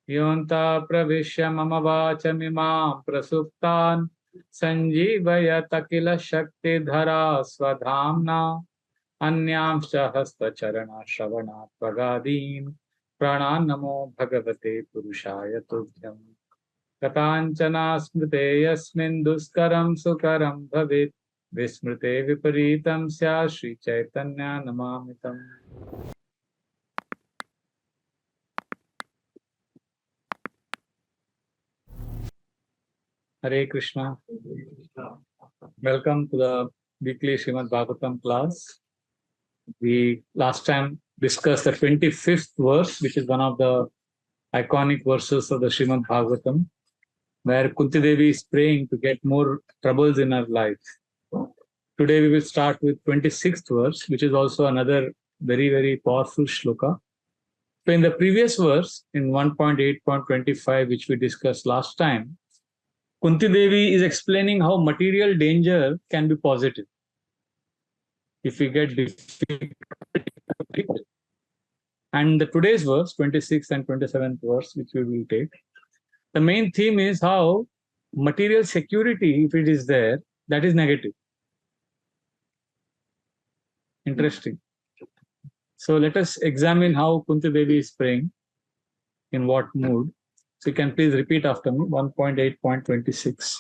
Yonta pravishya mama vachamimam prasuptan sanjeevayata kila shakti dhara swadhamna anyamscha hasta charana shravana tvagadin prananamo bhagavate purushaya tubhyam katanchana smrite yasmin duskaram sukaram bhavit vismrite viparitam sya Shri Chaitanya namamitam. Hare Krishna. Welcome to the weekly Srimad Bhagavatam class. We last time discussed the 25th verse, which is one of the iconic verses of the Srimad Bhagavatam, where Kunti Devi is praying to get more troubles in her life. Today we will start with 26th verse, which is also another very, very powerful shloka. So in the previous verse, in 1.8.25, which we discussed last time, Kunti Devi is explaining how material danger can be positive. If we get difficult. And the today's verse, 26th and 27th verse, which we will take, the main theme is how material security, if it is there, that is negative. Interesting. So let us examine how Kunti Devi is praying, in what mood. So you can please repeat after me, 1.8.26.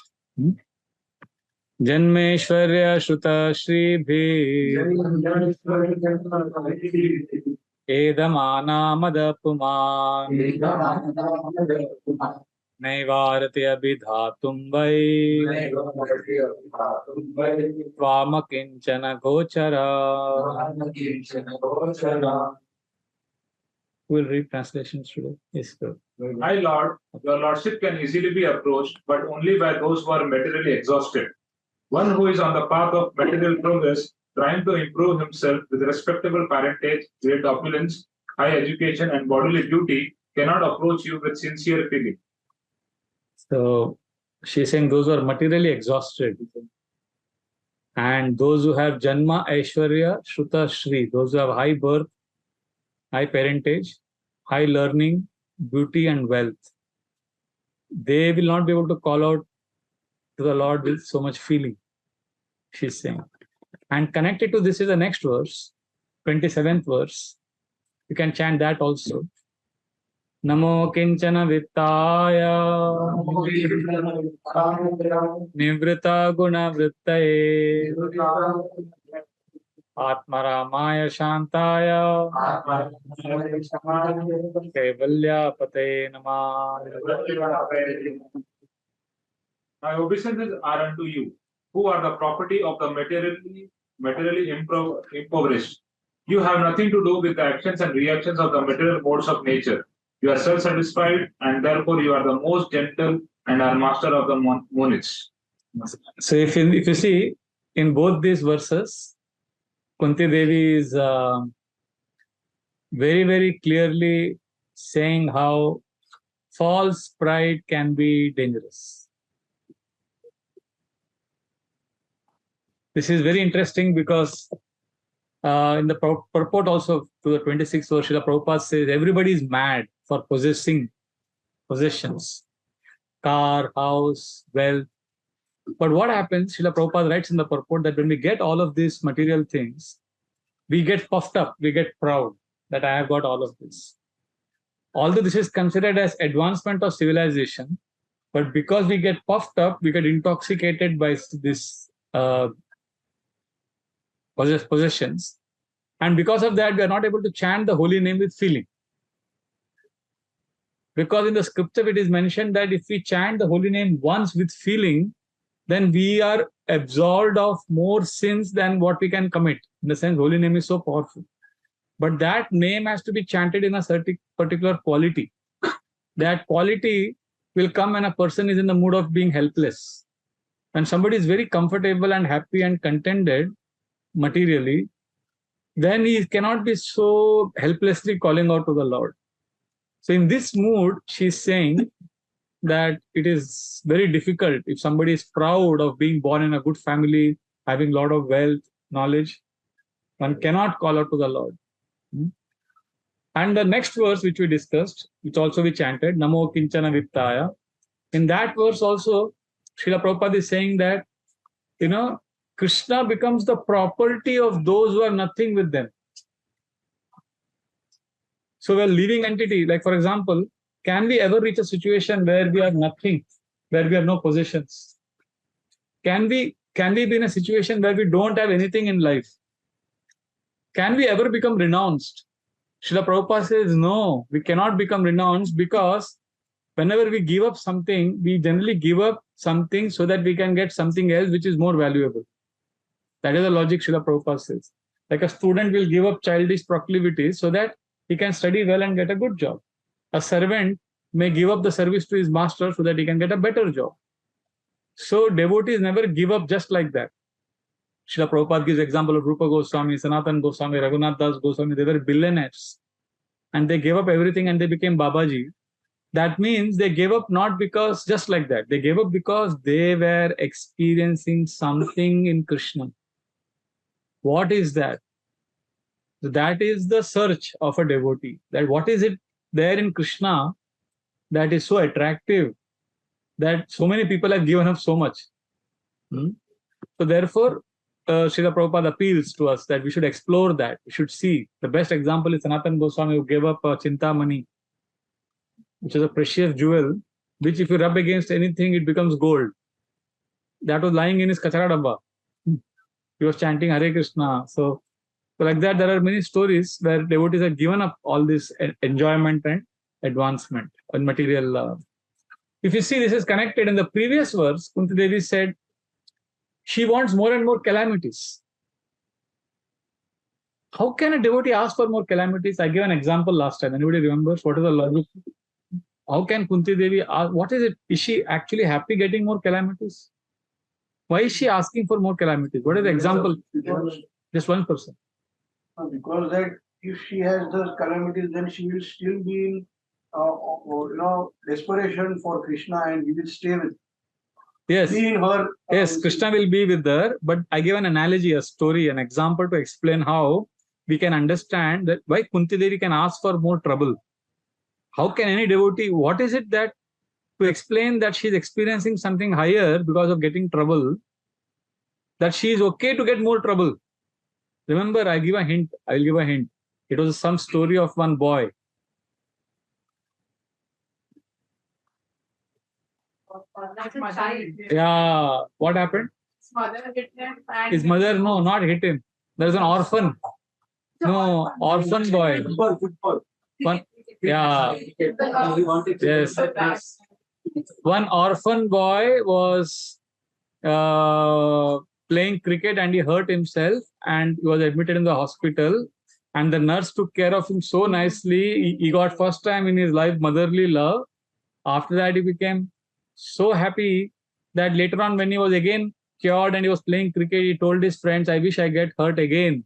Janmeshwarya Shruta Shribhi Edamanamadapuma Naivarati Abhidhatum Vai Tvamakinchana Gochara. We'll read translations today. Yes, sir. My Lord, your Lordship can easily be approached, but only by those who are materially exhausted. One who is on the path of material progress, trying to improve himself with respectable parentage, great opulence, high education, and bodily beauty, cannot approach you with sincere feeling. So she's saying those who are materially exhausted, and those who have Janma, Aishwarya, Shruta, Shri, those who have high birth, high parentage, high learning, beauty, and wealth, they will not be able to call out to the Lord with so much feeling, she's saying. And connected to this is the next verse, 27th verse. You can chant that also. Namo kinchana vittaya nivrita guna vrittaye Atmaramaya Shantaya Kaivalya Pate Nama. My obeisances are unto you, who are the property of the materially impoverished. You have nothing to do with the actions and reactions of the material modes of nature. You are self-satisfied, and therefore you are the most gentle and are master of the monists. So if you see, in both these verses, Kunti Devi is very, very clearly saying how false pride can be dangerous. This is very interesting because in the purport also to the 26th verse, Srila Prabhupada says everybody is mad for possessing possessions, car, house, wealth. But what happens, Srila Prabhupada writes in the purport that when we get all of these material things, we get puffed up, we get proud that I have got all of this. Although this is considered as advancement of civilization, but because we get puffed up, we get intoxicated by this possessions. And because of that, we are not able to chant the holy name with feeling. Because in the scripture, it is mentioned that if we chant the holy name once with feeling, then we are absolved of more sins than what we can commit. In the sense, holy name is so powerful. But that name has to be chanted in a certain particular quality. That quality will come when a person is in the mood of being helpless. When somebody is very comfortable and happy and contented materially, then he cannot be so helplessly calling out to the Lord. So in this mood, she's saying that it is very difficult if somebody is proud of being born in a good family, having a lot of wealth, knowledge, one cannot call out to the Lord. And the next verse which we discussed, which also we chanted, Namo Kinchana Vittaya. In that verse also, Srila Prabhupada is saying that, Krishna becomes the property of those who are nothing with them. So a living entity, like for example, can we ever reach a situation where we are nothing, where we have no possessions? Can we be in a situation where we don't have anything in life? Can we ever become renounced? Srila Prabhupada says, no, we cannot become renounced, because whenever we give up something, we generally give up something so that we can get something else which is more valuable. That is the logic Srila Prabhupada says. Like a student will give up childish proclivities so that he can study well and get a good job. A servant may give up the service to his master so that he can get a better job. So devotees never give up just like that. Srila Prabhupada gives example of Rupa Goswami, Sanatan Goswami, Raghunath Das Goswami. They were billionaires and they gave up everything and they became Babaji. That means they gave up not because just like that. They gave up because they were experiencing something in Krishna. What is that? That is the search of a devotee. That what is it there in Krishna that is so attractive that so many people have given up so much. So therefore, Srila Prabhupada appeals to us that we should explore that. We should see. The best example is Sanatan Goswami, who gave up Chintamani, which is a precious jewel, which if you rub against anything, it becomes gold. That was lying in his kachara dabba. He was chanting Hare Krishna. So like that, there are many stories where devotees have given up all this enjoyment and advancement and material. If you see, this is connected in the previous verse. Kunti Devi said she wants more and more calamities. How can a devotee ask for more calamities? I gave an example last time. Anybody remembers what is the logic? How can Kunti Devi ask? What is it? Is she actually happy getting more calamities? Why is she asking for more calamities? What is the example? Just one person. Because that if she has those calamities, then she will still be in, desperation for Krishna, and he will stay with. Yes. Be in her. Yes, Krishna will be with her. But I gave an analogy, a story, an example to explain how we can understand that why Kunti Devi can ask for more trouble. How can any devotee? What is it that to explain that she's experiencing something higher because of getting trouble? That she is okay to get more trouble. Remember, I give a hint. I will give a hint. It was some story of one boy. Yeah. What happened? His mother hit him. His mother, no, not hit him. There's an orphan. No, orphan boy. One, yeah. Yes. One orphan boy was playing cricket and he hurt himself and he was admitted in the hospital. And the nurse took care of him so nicely. He got first time in his life motherly love. After that, he became so happy that later on, when he was again cured and he was playing cricket, he told his friends, I wish I get hurt again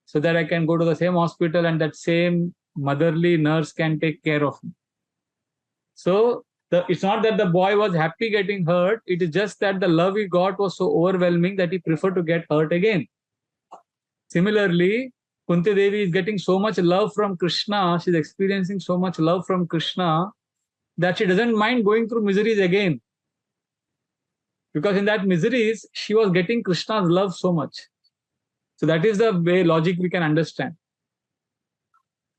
so that I can go to the same hospital and that same motherly nurse can take care of me. So it's not that the boy was happy getting hurt. It is just that the love he got was so overwhelming that he preferred to get hurt again. Similarly, Kunti Devi is getting so much love from Krishna. She's experiencing so much love from Krishna that she doesn't mind going through miseries again. Because in that miseries, she was getting Krishna's love so much. So that is the way logic we can understand.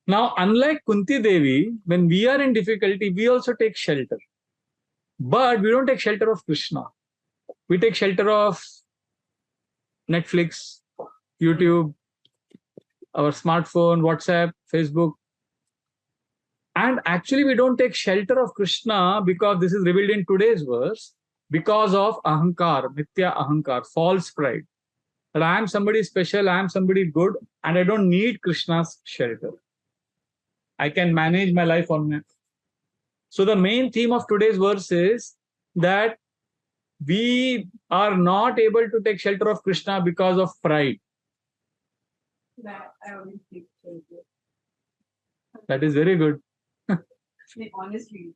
Now, unlike Kunti Devi, when we are in difficulty, we also take shelter. But we don't take shelter of Krishna. We take shelter of Netflix, YouTube, our smartphone, WhatsApp, Facebook. And actually, we don't take shelter of Krishna because this is revealed in today's verse, because of ahankar, mithya ahankar, false pride. That I am somebody special, I am somebody good, and I don't need Krishna's shelter. I can manage my life on my own. So the main theme of today's verse is that we are not able to take shelter of Krishna because of pride. I always take shelter. That is very good. Honestly.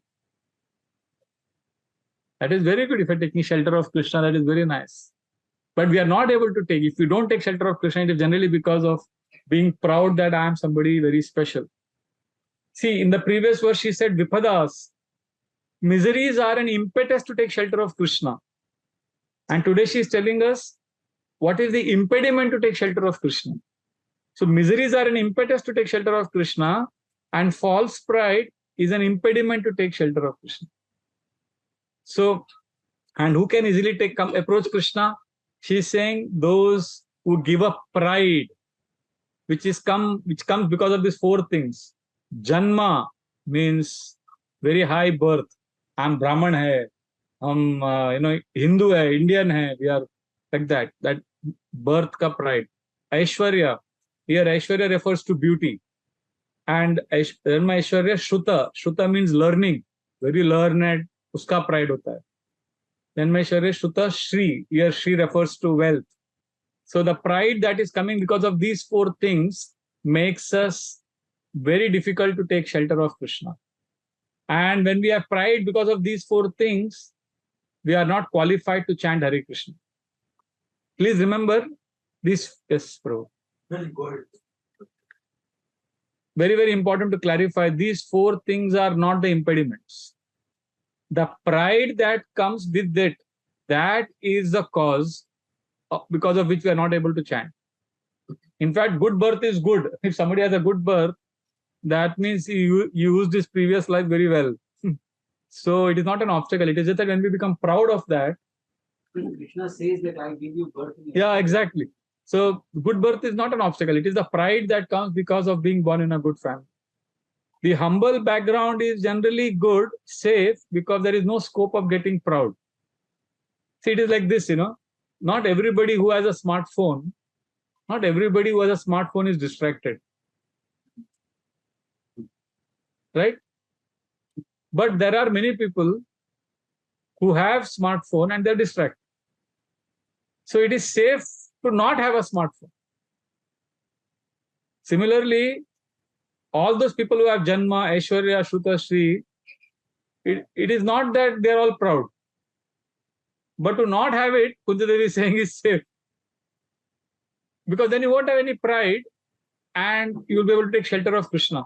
That is very good. If you're taking shelter of Krishna, that is very nice. But we are not able to take. If you don't take shelter of Krishna, it is generally because of being proud that I am somebody very special. See, in the previous verse, she said, Vipadas, miseries are an impetus to take shelter of Krishna. And today she is telling us what is the impediment to take shelter of Krishna. So miseries are an impetus to take shelter of Krishna, and false pride is an impediment to take shelter of Krishna. So, and who can easily approach Krishna? She is saying those who give up pride, which comes because of these four things. Janma means very high birth. I'm Brahman hai, Hindu hai, Indian hai. We are like that. That birth ka pride. Aishwarya. Here Aishwarya refers to beauty. And Dharma Aishwarya Shruta. Shruta means learning. Very learned. Uska pride hota hai. Then Aishwarya Shruta Shri. Here Shri refers to wealth. So the pride that is coming because of these four things makes us very difficult to take shelter of Krishna. And when we have pride because of these four things, we are not qualified to chant Hare Krishna. Please remember this. Yes, Prabhu. Very good. Very, very important to clarify. These four things are not the impediments. The pride that comes with it, that is the cause because of which we are not able to chant. In fact, good birth is good. If somebody has a good birth, that means you used his previous life very well. So it is not an obstacle. It is just that when we become proud of that. Krishna says that I give you birth. Yeah, exactly. So good birth is not an obstacle. It is the pride that comes because of being born in a good family. The humble background is generally good, safe, because there is no scope of getting proud. See, it is like this, not everybody who has a smartphone, is distracted. Right? But there are many people who have smartphone and they're distracted. So it is safe to not have a smartphone. Similarly, all those people who have Janma, Aishwarya, Shruta, Shri, it is not that they're all proud. But to not have it, Kunjadevi is saying is safe. Because then you won't have any pride and you'll be able to take shelter of Krishna.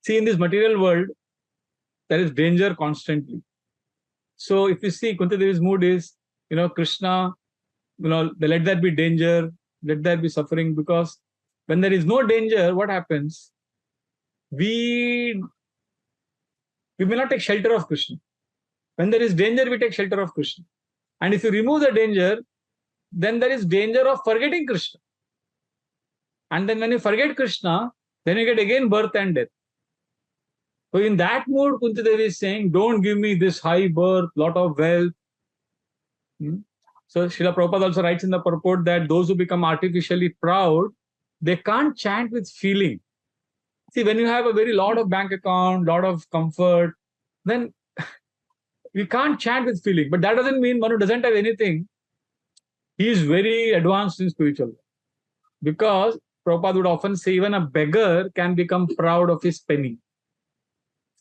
See, in this material world, there is danger constantly. So if you see Kunjadevi's mood is, Krishna, let there be danger, let there be suffering, because when there is no danger, what happens? We may not take shelter of Krishna. When there is danger, we take shelter of Krishna. And if you remove the danger, then there is danger of forgetting Krishna. And then when you forget Krishna, then you get again birth and death. So in that mood, Kunjadevi is saying, don't give me this high birth, lot of wealth. So Srila Prabhupada also writes in the purport that those who become artificially proud, they can't chant with feeling. See, when you have a very lot of bank account, lot of comfort, then we can't chant with feeling. But that doesn't mean one who doesn't have anything, he is very advanced in spiritual. Because Prabhupada would often say even a beggar can become proud of his penny.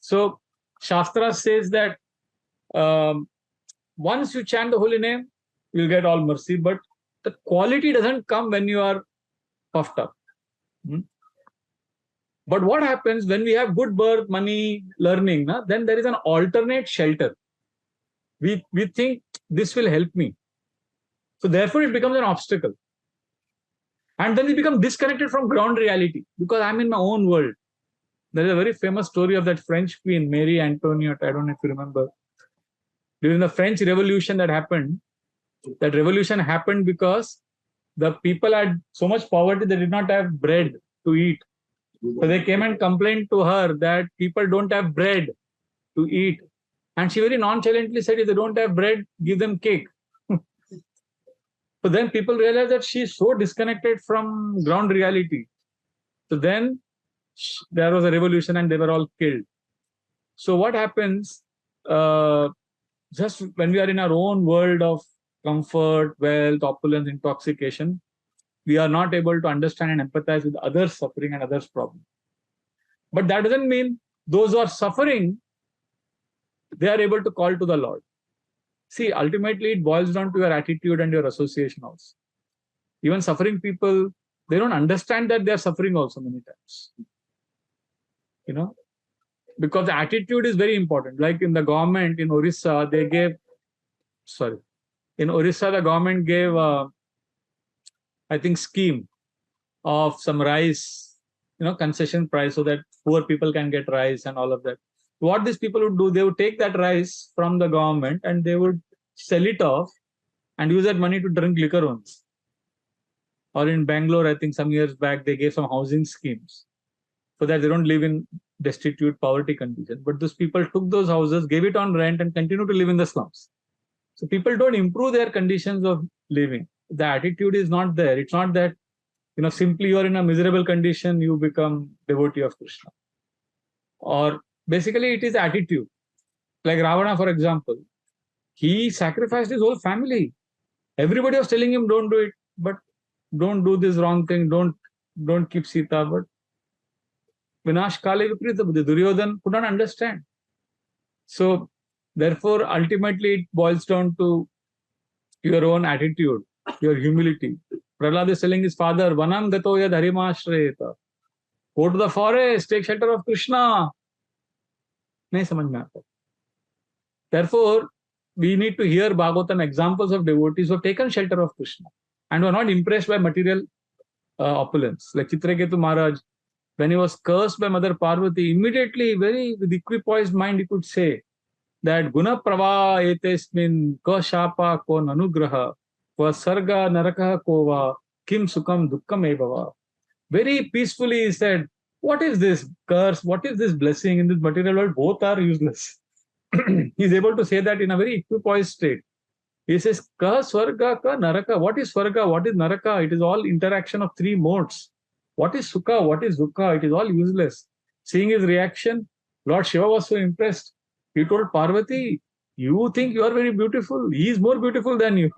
So Shastra says that once you chant the holy name, you'll get all mercy. But the quality doesn't come when you are puffed up. But what happens when we have good birth, money, learning, then there is an alternate shelter. We think this will help me. So therefore it becomes an obstacle. And then we become disconnected from ground reality because I'm in my own world. There is a very famous story of that French queen, Marie Antoinette. I don't know if you remember. During the French Revolution that revolution happened because the people had so much poverty they did not have bread to eat. So they came and complained to her that people don't have bread to eat. And she very nonchalantly said, if they don't have bread, give them cake. So then people realized that she is so disconnected from ground reality. So then there was a revolution and they were all killed. So what happens, just when we are in our own world of comfort, wealth, opulence, intoxication, we are not able to understand and empathize with others' suffering and others' problems. But that doesn't mean those who are suffering, they are able to call to the Lord. See, ultimately it boils down to your attitude and your association also. Even suffering people, they don't understand that they are suffering also many times. you know, because the attitude is very important. Like in the government in Orissa, they gave, sorry, in Orissa, the government gave, I think, scheme of some rice, concession price so that poor people can get rice and all of that. What these people would do, they would take that rice from the government and they would sell it off and use that money to drink liquor only. Or in Bangalore, I think some years back, they gave some housing schemes so that they don't live in destitute poverty condition. But those people took those houses, gave it on rent, and continue to live in the slums. So people don't improve their conditions of living. The attitude is not there. It's not that, simply you're in a miserable condition, you become devotee of Krishna. Or basically, it is attitude. Like Ravana, for example, he sacrificed his whole family. Everybody was telling him, don't do it, but don't do this wrong thing, don't keep Sita. But Vinash Kale Viprita Buddhi, Duryodhan could not understand. So, therefore, ultimately, it boils down to your own attitude, your humility. Prahlad is telling his father, Vanam gato yad harimashrayeta. Go to the forest, take shelter of Krishna. Nahi samajh mein aata. Therefore, we need to hear Bhagavatam examples of devotees who have taken shelter of Krishna and were not impressed by material opulence. Like Chitraketu Maharaj, when he was cursed by Mother Parvati, immediately, very with equipoised mind, he could say that Guna Prava etesmin ka shapa ko nanugraha va sarga naraka kova kim sukam dukkam evava. Very peacefully he said, what is this curse? What is this blessing in this material world? Both are useless. He is able to say that in a very equipoised state. He says, Ka Swarga Ka Naraka. What is Swarga? What is Naraka? It is all interaction of three modes. What is Sukha? What is Dukkha? It is all useless. Seeing his reaction, Lord Shiva was so impressed. He told Parvati, you think you are very beautiful. He is more beautiful than you.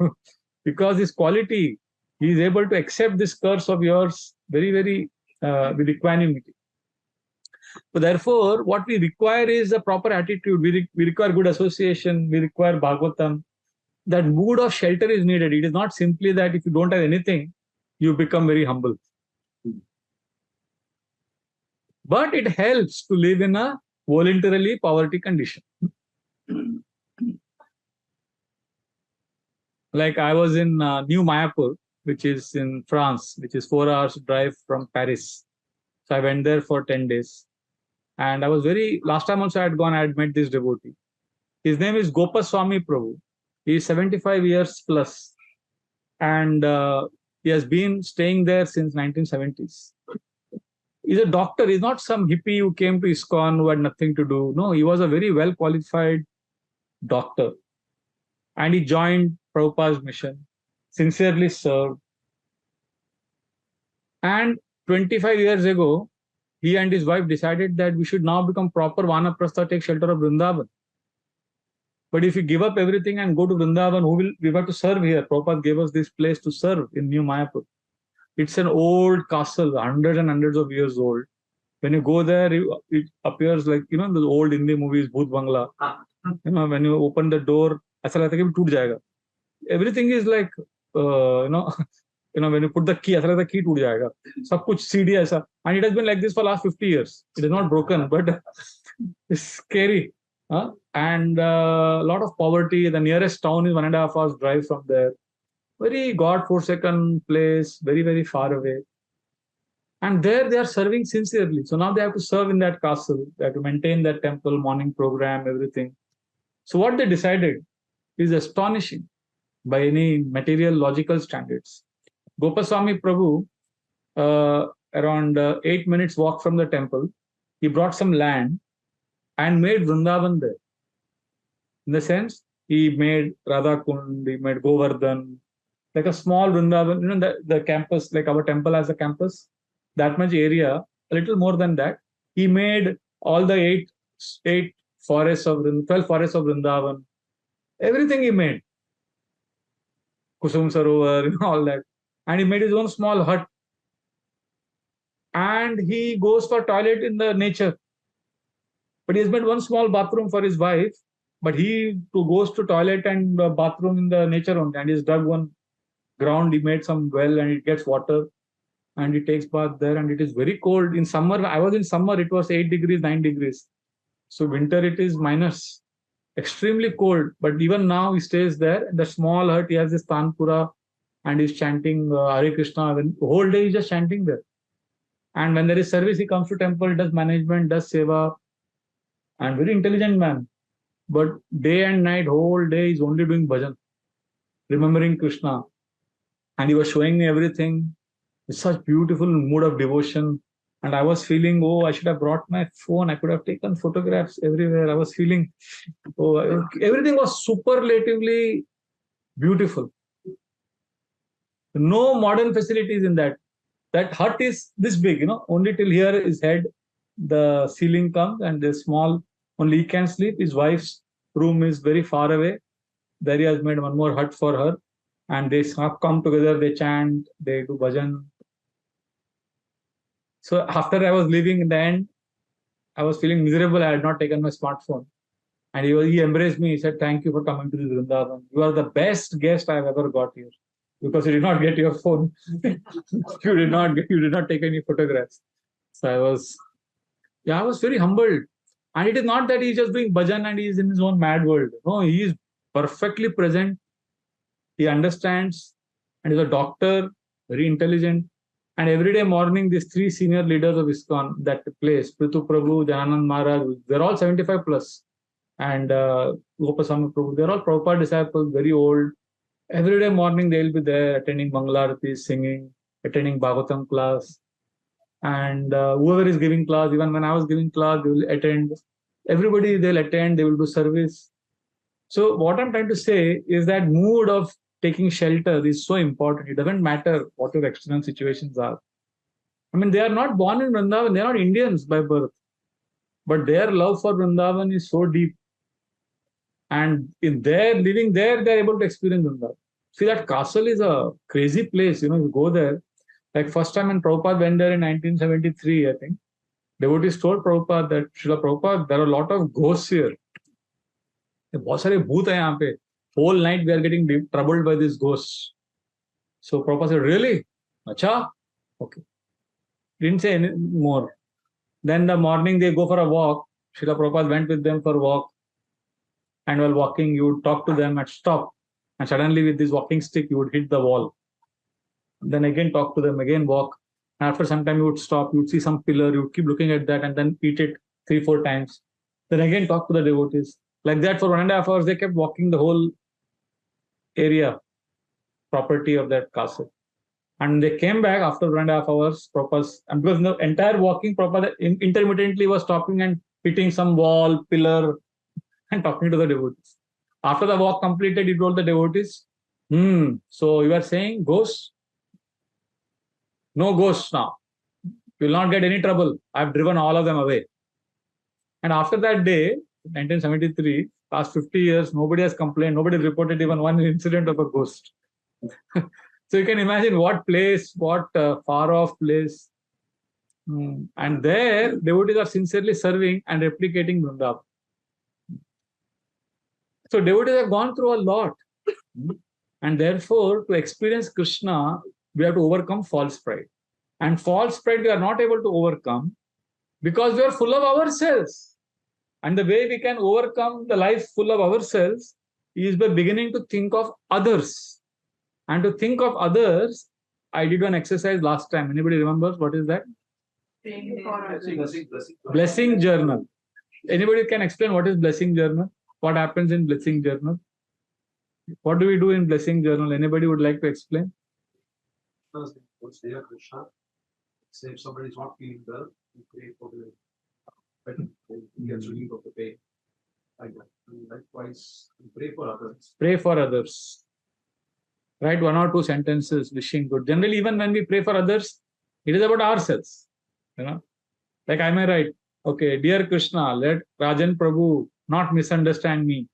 Because his quality, he is able to accept this curse of yours very, very with equanimity. So therefore, what we require is a proper attitude. We require good association. We require Bhagavatam. That mood of shelter is needed. It is not simply that if you don't have anything, you become very humble. But it helps to live in a voluntarily poverty condition. Like I was in New Mayapur, which is in France, which is 4 hours drive from Paris. So I went there for 10 days. And I was last time also I had gone, I had met this devotee. His name is Gopaswami Prabhu. He is 75 years plus. And he has been staying there since 1970s. He's a doctor. He's not some hippie who came to ISKCON who had nothing to do. No, he was a very well qualified doctor. And he joined Prabhupada's mission, sincerely served. And 25 years ago, he and his wife decided that we should now become proper Vanaprastha, take shelter of Vrindavan. But if we give up everything and go to Vrindavan, we have to serve here? Prabhupada gave us this place to serve in New Mayapur. It's an old castle, hundreds and hundreds of years old. When you go there, it appears like, the old Hindi movies, Bhoot Bangla. When you open the door, everything is like, when you put the key, the key toot jayega. Sab kuch CD aisa. And it has been like this for last 50 years. It is not broken, but it's scary. And a lot of poverty. The nearest town is 1.5 hours drive from there. Very God-forsaken place, very, very far away. And there they are serving sincerely. So now they have to serve in that castle. They have to maintain that temple, morning program, everything. So what they decided is astonishing by any material logical standards. Gopaswami Prabhu, around 8 minutes walk from the temple, he brought some land and made Vrindavan there. In the sense, he made Radha Kund, he made Govardhan, like a small Vrindavan, the campus, like our temple has a campus, that much area, a little more than that. He made all the 12 forests of Vrindavan, everything he made. Kusum Sarovar, all that. And he made his own small hut. And he goes for toilet in the nature. But he has made one small bathroom for his wife. But he goes to toilet and bathroom in the nature only. And he's dug one ground, he made some well and it gets water. and he takes bath there, and it is very cold. In summer, I was in summer, it was 8 degrees, 9 degrees. So winter, it is minus, extremely cold. But even now, he stays there. In the small hut, he has this Tanpura, and he's chanting Hare Krishna. The whole day, he's just chanting there. And when there is service, he comes to temple, does management, does seva, and very intelligent man. But day and night, whole day, he's only doing bhajan, remembering Krishna. And he was showing me everything. It's such beautiful mood of devotion. And I was feeling, oh, I should have brought my phone. I could have taken photographs everywhere. I was feeling, oh, everything was superlatively beautiful. No modern facilities in that. That hut is this big, only till here is head. The ceiling comes and the small, only he can sleep. His wife's room is very far away. There he has made one more hut for her. And they come together, they chant, they do bhajan. So after I was leaving in the end, I was feeling miserable. I had not taken my smartphone. And he embraced me. He said, thank you for coming to this Vrindavan. You are the best guest I've ever got here. Because you did not get your phone. you did not take any photographs. So I was very humbled. And it is not that he's just doing bhajan and he's in his own mad world. No, he is perfectly present. He understands, and is a doctor, very intelligent. And every day morning, these 3 senior leaders of ISKCON, that place, Prithu Prabhu, Jananand Maharaj, they're all 75 plus. And Gopaswami Prabhu, they're all Prabhupada disciples, very old. Every day morning, they'll be there attending Mangalarati, singing, attending Bhagavatam class. And whoever is giving class, even when I was giving class, they will attend. Everybody, they'll attend, they will do service. So what I'm trying to say is that mood of taking shelter is so important. It doesn't matter what your external situations are. I mean, they are not born in Vrindavan. They are not Indians by birth. But their love for Vrindavan is so deep. And in their living there, they're able to experience Vrindavan. See, that castle is a crazy place. You go there. Like first time when Prabhupada went there in 1973, I think, devotees told Prabhupada that, Srila Prabhupada, there are a lot of ghosts here. बहुत सारे भूत हैं यहाँ पे. Whole night we are getting troubled by these ghosts. So Prabhupada said, really? Acha? Okay. Didn't say any more. Then the morning they go for a walk. Srila Prabhupada went with them for a walk. And while walking, you would talk to them and stop. And suddenly with this walking stick, you would hit the wall. Then again talk to them, again walk. And after some time, you would stop. You would see some pillar. You would keep looking at that and then eat it 3-4 times. Then again talk to the devotees. Like that for 1.5 hours, they kept walking the whole area, property of that castle. And they came back after 1.5 hours, and because the entire walking, Prabhupada intermittently was stopping and hitting some wall, pillar, and talking to the devotees. After the walk completed, he told the devotees, so you are saying ghosts? No ghosts now. You will not get any trouble. I've driven all of them away. And after that day, 1973, past 50 years, nobody has complained. Nobody reported even one incident of a ghost. So you can imagine what place, what far off place. And there, devotees are sincerely serving and replicating Vrindavan. So devotees have gone through a lot. And therefore, to experience Krishna, we have to overcome false pride. And false pride we are not able to overcome because we are full of ourselves. And the way we can overcome the life full of ourselves is by beginning to think of others. And to think of others, I did one exercise last time. Anybody remembers what is that? Blessing journal. Anybody can explain what is blessing journal? What happens in blessing journal? What do we do in blessing journal? Anybody would like to explain? What's there, Krishna? Say if somebody is not feeling well, we pray for the he gets relief of the pain. Like that. And likewise, we pray for others. Pray for others. Write 1 or 2 sentences wishing good. Generally, even when we pray for others, it is about ourselves. Like I may write, okay, dear Krishna, let Rajan Prabhu not misunderstand me.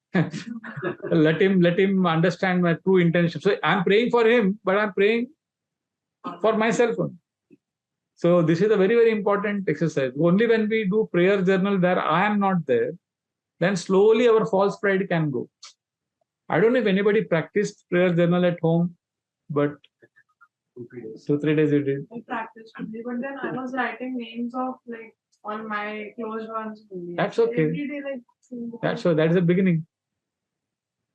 let him understand my true intention. So I'm praying for him, but I'm praying for myself. So this is a very, very important exercise. Only when we do prayer journal where I am not there, then slowly our false pride can go. I don't know if anybody practiced prayer journal at home, but 2-3 days. 2-3 days you did. I practiced today, but then I was writing names of like on my close ones only. That's So okay. every day, like That's so. That is the beginning.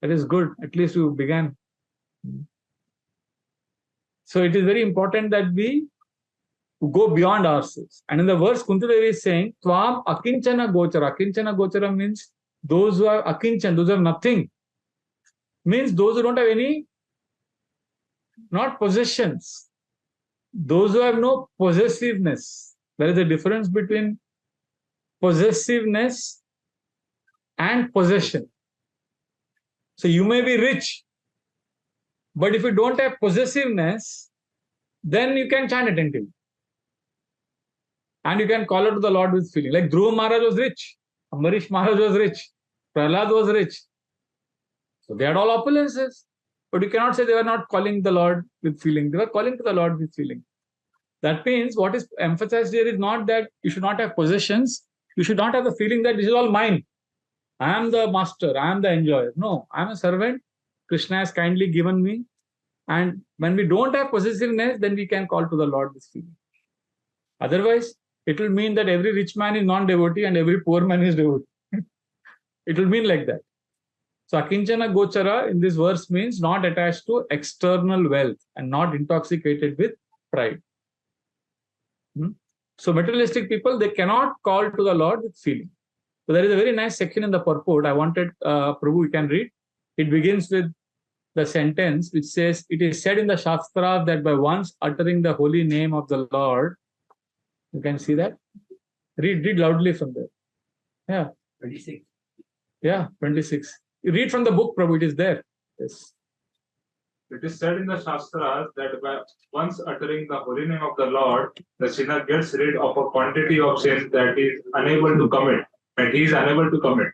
That is good. At least you began. So it is very important that we go beyond ourselves. And in the verse, Kunti Devi is saying, Tvam akinchana gochara. Akinchana gochara means those who are akinchan, those who have nothing. Means those who don't have any, not possessions. Those who have no possessiveness. There is a difference between possessiveness and possession. So you may be rich, but if you don't have possessiveness, then you can chant attentively. And you can call out to the Lord with feeling. Like Dhruva Maharaj was rich, Ambarish Maharaj was rich, Prahlad was rich. So they had all opulences. But you cannot say they were not calling the Lord with feeling. They were calling to the Lord with feeling. That means what is emphasized here is not that you should not have possessions. You should not have the feeling that this is all mine. I am the master. I am the enjoyer. No, I am a servant. Krishna has kindly given me. And when we don't have possessiveness, then we can call to the Lord with feeling. Otherwise, it will mean that every rich man is non-devotee and every poor man is devotee. It will mean like that. So akinchana gochara in this verse means not attached to external wealth and not intoxicated with pride. So materialistic people, they cannot call to the Lord with feeling. So there is a very nice section in the purport. I wanted, Prabhu, you can read. It begins with the sentence which says, it is said in the Shastra that by once uttering the holy name of the Lord, you can see that? Read loudly from there. Yeah. 26. Yeah, 26. You read from the book, Prabhu, it is there. Yes. It is said in the Shastras that by once uttering the holy name of the Lord, the sinner gets rid of a quantity of sin that he is unable to commit, and he is unable to commit.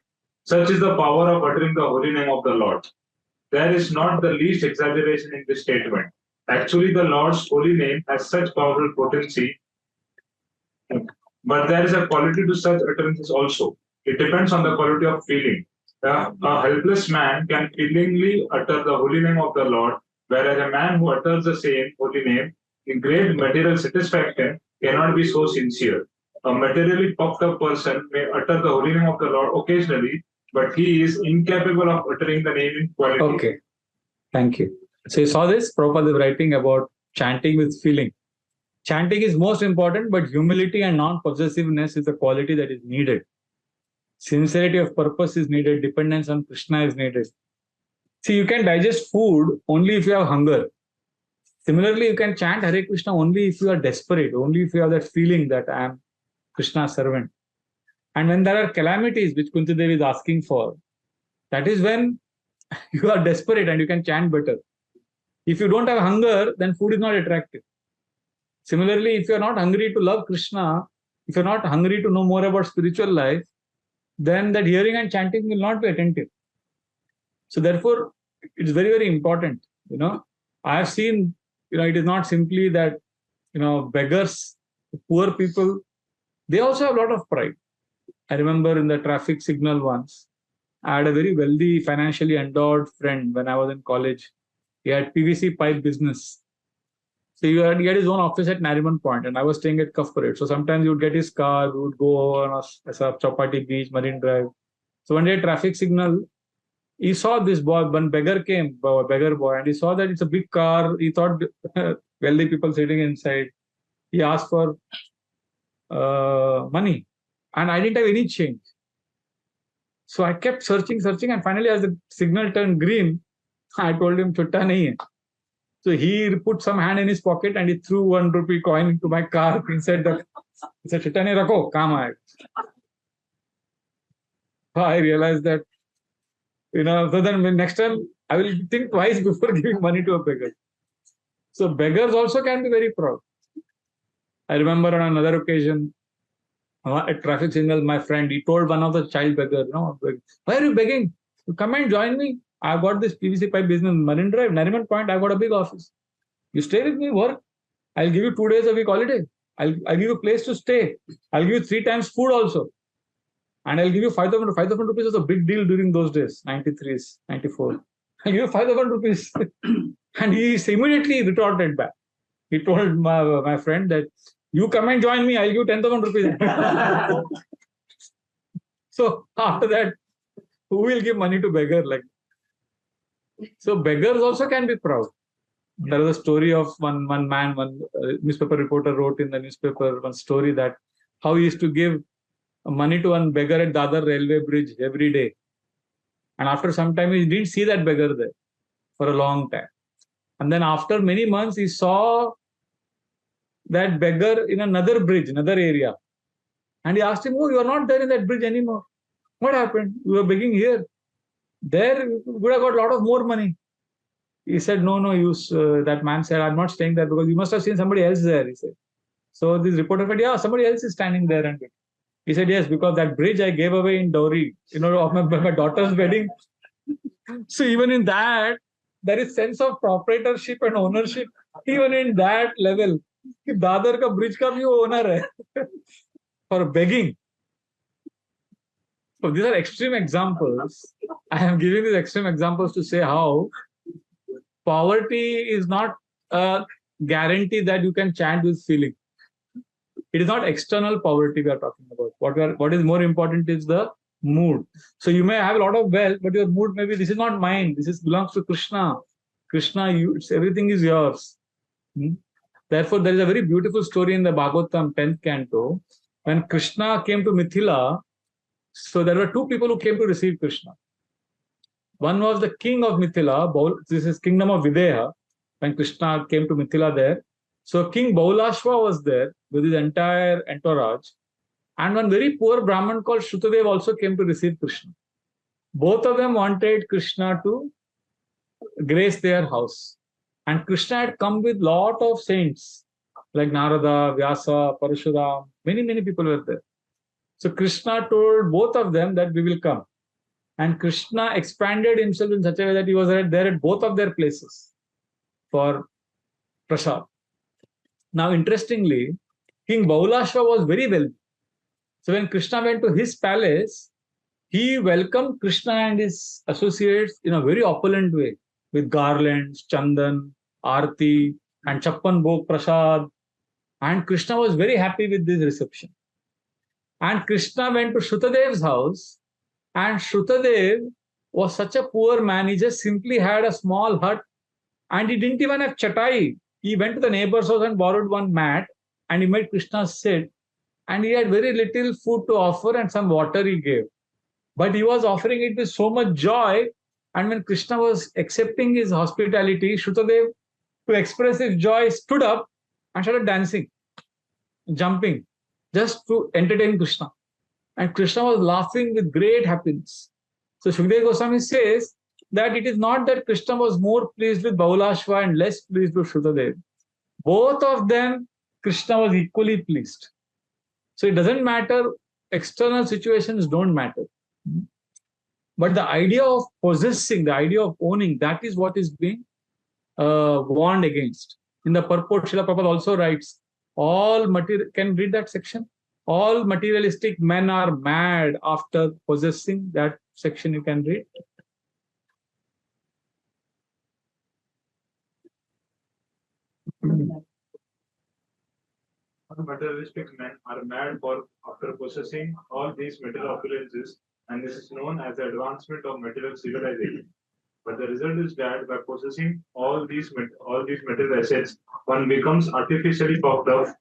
Such is the power of uttering the holy name of the Lord. There is not the least exaggeration in this statement. Actually, the Lord's holy name has such powerful potency, but there is a quality to such utterances also. It depends on the quality of feeling. A helpless man can feelingly utter the holy name of the Lord, whereas a man who utters the same holy name in great material satisfaction cannot be so sincere. A materially puffed up person may utter the holy name of the Lord occasionally, but he is incapable of uttering the name in quality. Okay. Thank you. So you saw this? Prabhupada is writing about chanting with feeling. Chanting is most important, but humility and non-possessiveness is the quality that is needed. Sincerity of purpose is needed. Dependence on Krishna is needed. See, you can digest food only if you have hunger. Similarly, you can chant Hare Krishna only if you are desperate, only if you have that feeling that I am Krishna's servant. And when there are calamities, which Kunti Devi is asking for, that is when you are desperate and you can chant better. If you don't have hunger, then food is not attractive. Similarly, if you are not hungry to love Krishna, if you are not hungry to know more about spiritual life, then that hearing and chanting will not be attentive. So therefore, it's very, very important. I have seen, it is not simply that, beggars, poor people, they also have a lot of pride. I remember in the traffic signal once, I had a very wealthy, financially endowed friend when I was in college. He had PVC pipe business. So he had his own office at Nariman Point, and I was staying at Cuff Parade. So sometimes he would get his car, we would go on a Chapati Beach, Marine Drive. So one day, traffic signal, he saw this boy, one beggar came, a beggar boy, and he saw that it's a big car. He thought wealthy people sitting inside. He asked for money, and I didn't have any change. So I kept searching, and finally, as the signal turned green, I told him, "Chutta nahi hai." So he put some hand in his pocket and he threw 1 rupee coin into my car. He said, "Chutta nahi rakho, kaam aayega." So I realized that, so then next time I will think twice before giving money to a beggar. So beggars also can be very proud. I remember on another occasion, at traffic signal, my friend, he told one of the child beggars, "Why are you begging? You come and join me. I've got this PVC pipe business, Marine Drive, Nariman Point, I've got a big office. You stay with me, work. I'll give you 2 days a week holiday. I'll give you a place to stay. I'll give you 3 times food also. And I'll give you 5,000. 5,000 rupees was a big deal during those days, 93, 94. I'll give you 5,000 rupees." And he immediately retorted back. He told my friend that you come and join me, I'll give 10,000 rupees. So after that, who will give money to beggar? Like, so beggars also can be proud. There was a story of one man, one newspaper reporter wrote in the newspaper one story that how he used to give money to one beggar at Dadar railway bridge every day. And after some time, he didn't see that beggar there for a long time. And then after many months, he saw that beggar in another bridge, another area. And he asked him, oh, you are not there in that bridge anymore. What happened? You were begging here. There, you would have got a lot of more money. He said, no, that man said, I'm not staying there because you must have seen somebody else there, he said. So this reporter said, yeah, somebody else is standing there. And he said, yes, because that bridge I gave away in dowry, of my daughter's wedding. So even in that, there is sense of proprietorship and ownership. Even in that level, कि दादर का bridge का भी owner है for begging. So these are extreme examples. I am giving these extreme examples to say how poverty is not a guarantee that you can chant with feeling. It is not external poverty we are talking about. What is more important is the mood. So you may have a lot of wealth, but your mood may be, this is not mine. This belongs to Krishna. Krishna, everything is yours. Therefore, there is a very beautiful story in the Bhagavatam 10th canto. When Krishna came to Mithila, so there were two people who came to receive Krishna. One was the king of Mithila. This is kingdom of Videha. When Krishna came to Mithila there, so King Baulashva was there with his entire entourage. And one very poor Brahmin called Shrutadev also came to receive Krishna. Both of them wanted Krishna to grace their house. And Krishna had come with lot of saints like Narada, Vyasa, Parashuram. Many people were there. So Krishna told both of them that we will come. And Krishna expanded himself in such a way that he was there at both of their places for prasad. Now, interestingly, King Baulashva was very wealthy. So when Krishna went to his palace, he welcomed Krishna and his associates in a very opulent way with garlands, chandan, arti, and chappan bhog prasad. And Krishna was very happy with this reception. And Krishna went to Shrutadev's house, and Shrutadev was such a poor man, he just simply had a small hut and he didn't even have chatai. He went to the neighbor's house and borrowed one mat and he made Krishna sit, and he had very little food to offer and some water he gave. But he was offering it with so much joy, and when Krishna was accepting his hospitality, Shrutadev, to express his joy, stood up and started dancing, jumping, just to entertain Krishna. And Krishna was laughing with great happiness. So Shukdev Goswami says that it is not that Krishna was more pleased with Baulashva and less pleased with Shrutadev. Both of them, Krishna was equally pleased. So it doesn't matter, external situations don't matter. But the idea of possessing, the idea of owning, that is what is being warned against. In the purport, Srila Prabhupada also writes, can you read that section? All materialistic men are mad after possessing. That section you can read. All materialistic men are mad after possessing all these material opulences, and this is known as the advancement of material civilization. But the result is that by possessing all these material assets, one becomes artificially puffed up,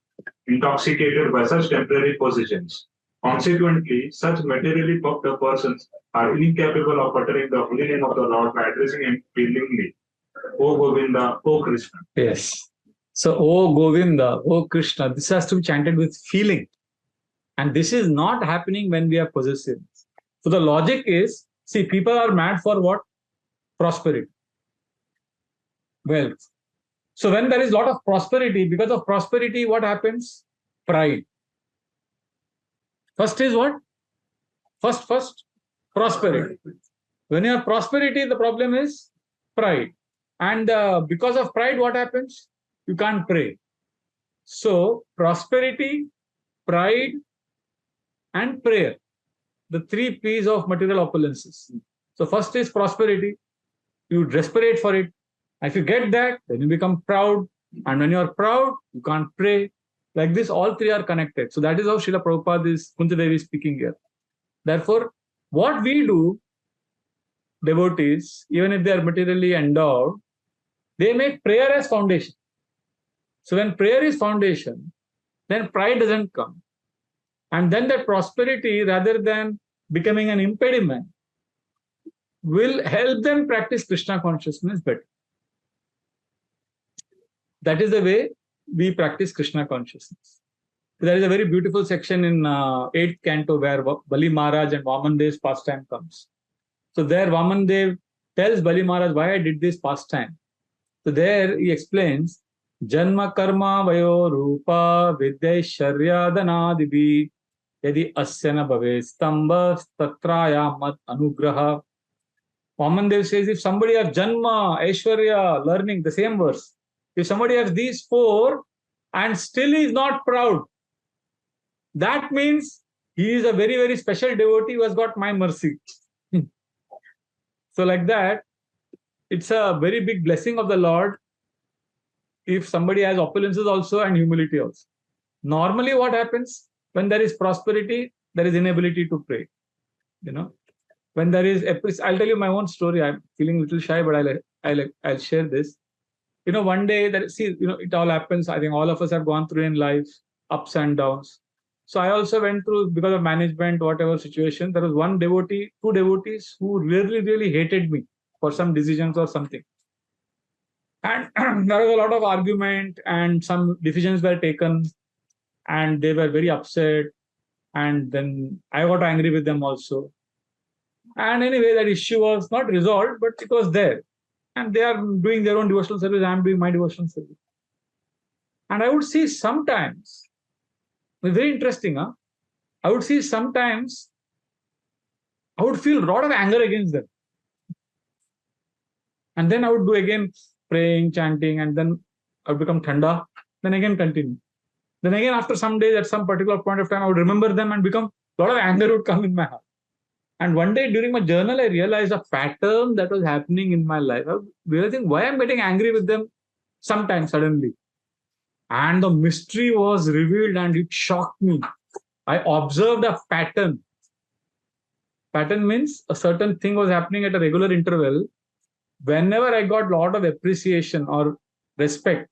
intoxicated by such temporary possessions. Consequently, such materially puffed up persons are incapable of uttering the holy name of the Lord by addressing him feelingly. O Govinda, O Krishna. Yes. So, O Govinda, O Krishna, this has to be chanted with feeling. And this is not happening when we are possessive. So the logic is, see, people are mad for what? Prosperity. Wealth. So when there is a lot of prosperity, because of prosperity, what happens? Pride. First is what? First, prosperity. When you have prosperity, the problem is pride. And because of pride, what happens? You can't pray. So prosperity, pride, and prayer. The three P's of material opulences. So first is prosperity. You desperate for it. If you get that, then you become proud. And when you are proud, you can't pray. Like this, all three are connected. So that is how Srila Prabhupada is, Kunti is speaking here. Therefore, what we do, devotees, even if they are materially endowed, they make prayer as foundation. So when prayer is foundation, then pride doesn't come. And then that prosperity, rather than becoming an impediment, will help them practice Krishna consciousness better. That is the way we practice Krishna consciousness. There is a very beautiful section in 8th canto where Bali Maharaj and Vamanadev's pastime comes. So there Vamandev tells Bali Maharaj why I did this pastime. So there he explains, Janma karma vayo rupa vidyai danadibi yadi asyana bhave stamba tatraya mat anugraha. Vamandev says if somebody has Janma, Aishwarya, learning, the same verse, if somebody has these four and still is not proud, that means he is a very, very special devotee who has got my mercy. So like that, it's a very big blessing of the Lord if somebody has opulences also and humility also. Normally what happens when there is prosperity, there is inability to pray. When there is, I'll tell you my own story. I'm feeling a little shy, but I'll share this. One day it all happens. I think all of us have gone through in life, ups and downs. So I also went through, because of management, whatever situation, there was one devotee, two devotees who really, really hated me for some decisions or something. And there was a lot of argument and some decisions were taken and they were very upset. And then I got angry with them also. And anyway, that issue was not resolved, but it was there. And they are doing their own devotional service. I'm doing my devotional service. And I would see sometimes, it's very interesting, I would see sometimes, I would feel a lot of anger against them. And then I would do again praying, chanting, and then I would become thanda, then again continue. Then again, after some days, at some particular point of time, I would remember them and become, a lot of anger would come in my heart. And one day during my journal, I realized a pattern that was happening in my life. I was realizing why I'm getting angry with them sometimes suddenly. And the mystery was revealed and it shocked me. I observed a pattern. Pattern means a certain thing was happening at a regular interval. Whenever I got a lot of appreciation or respect,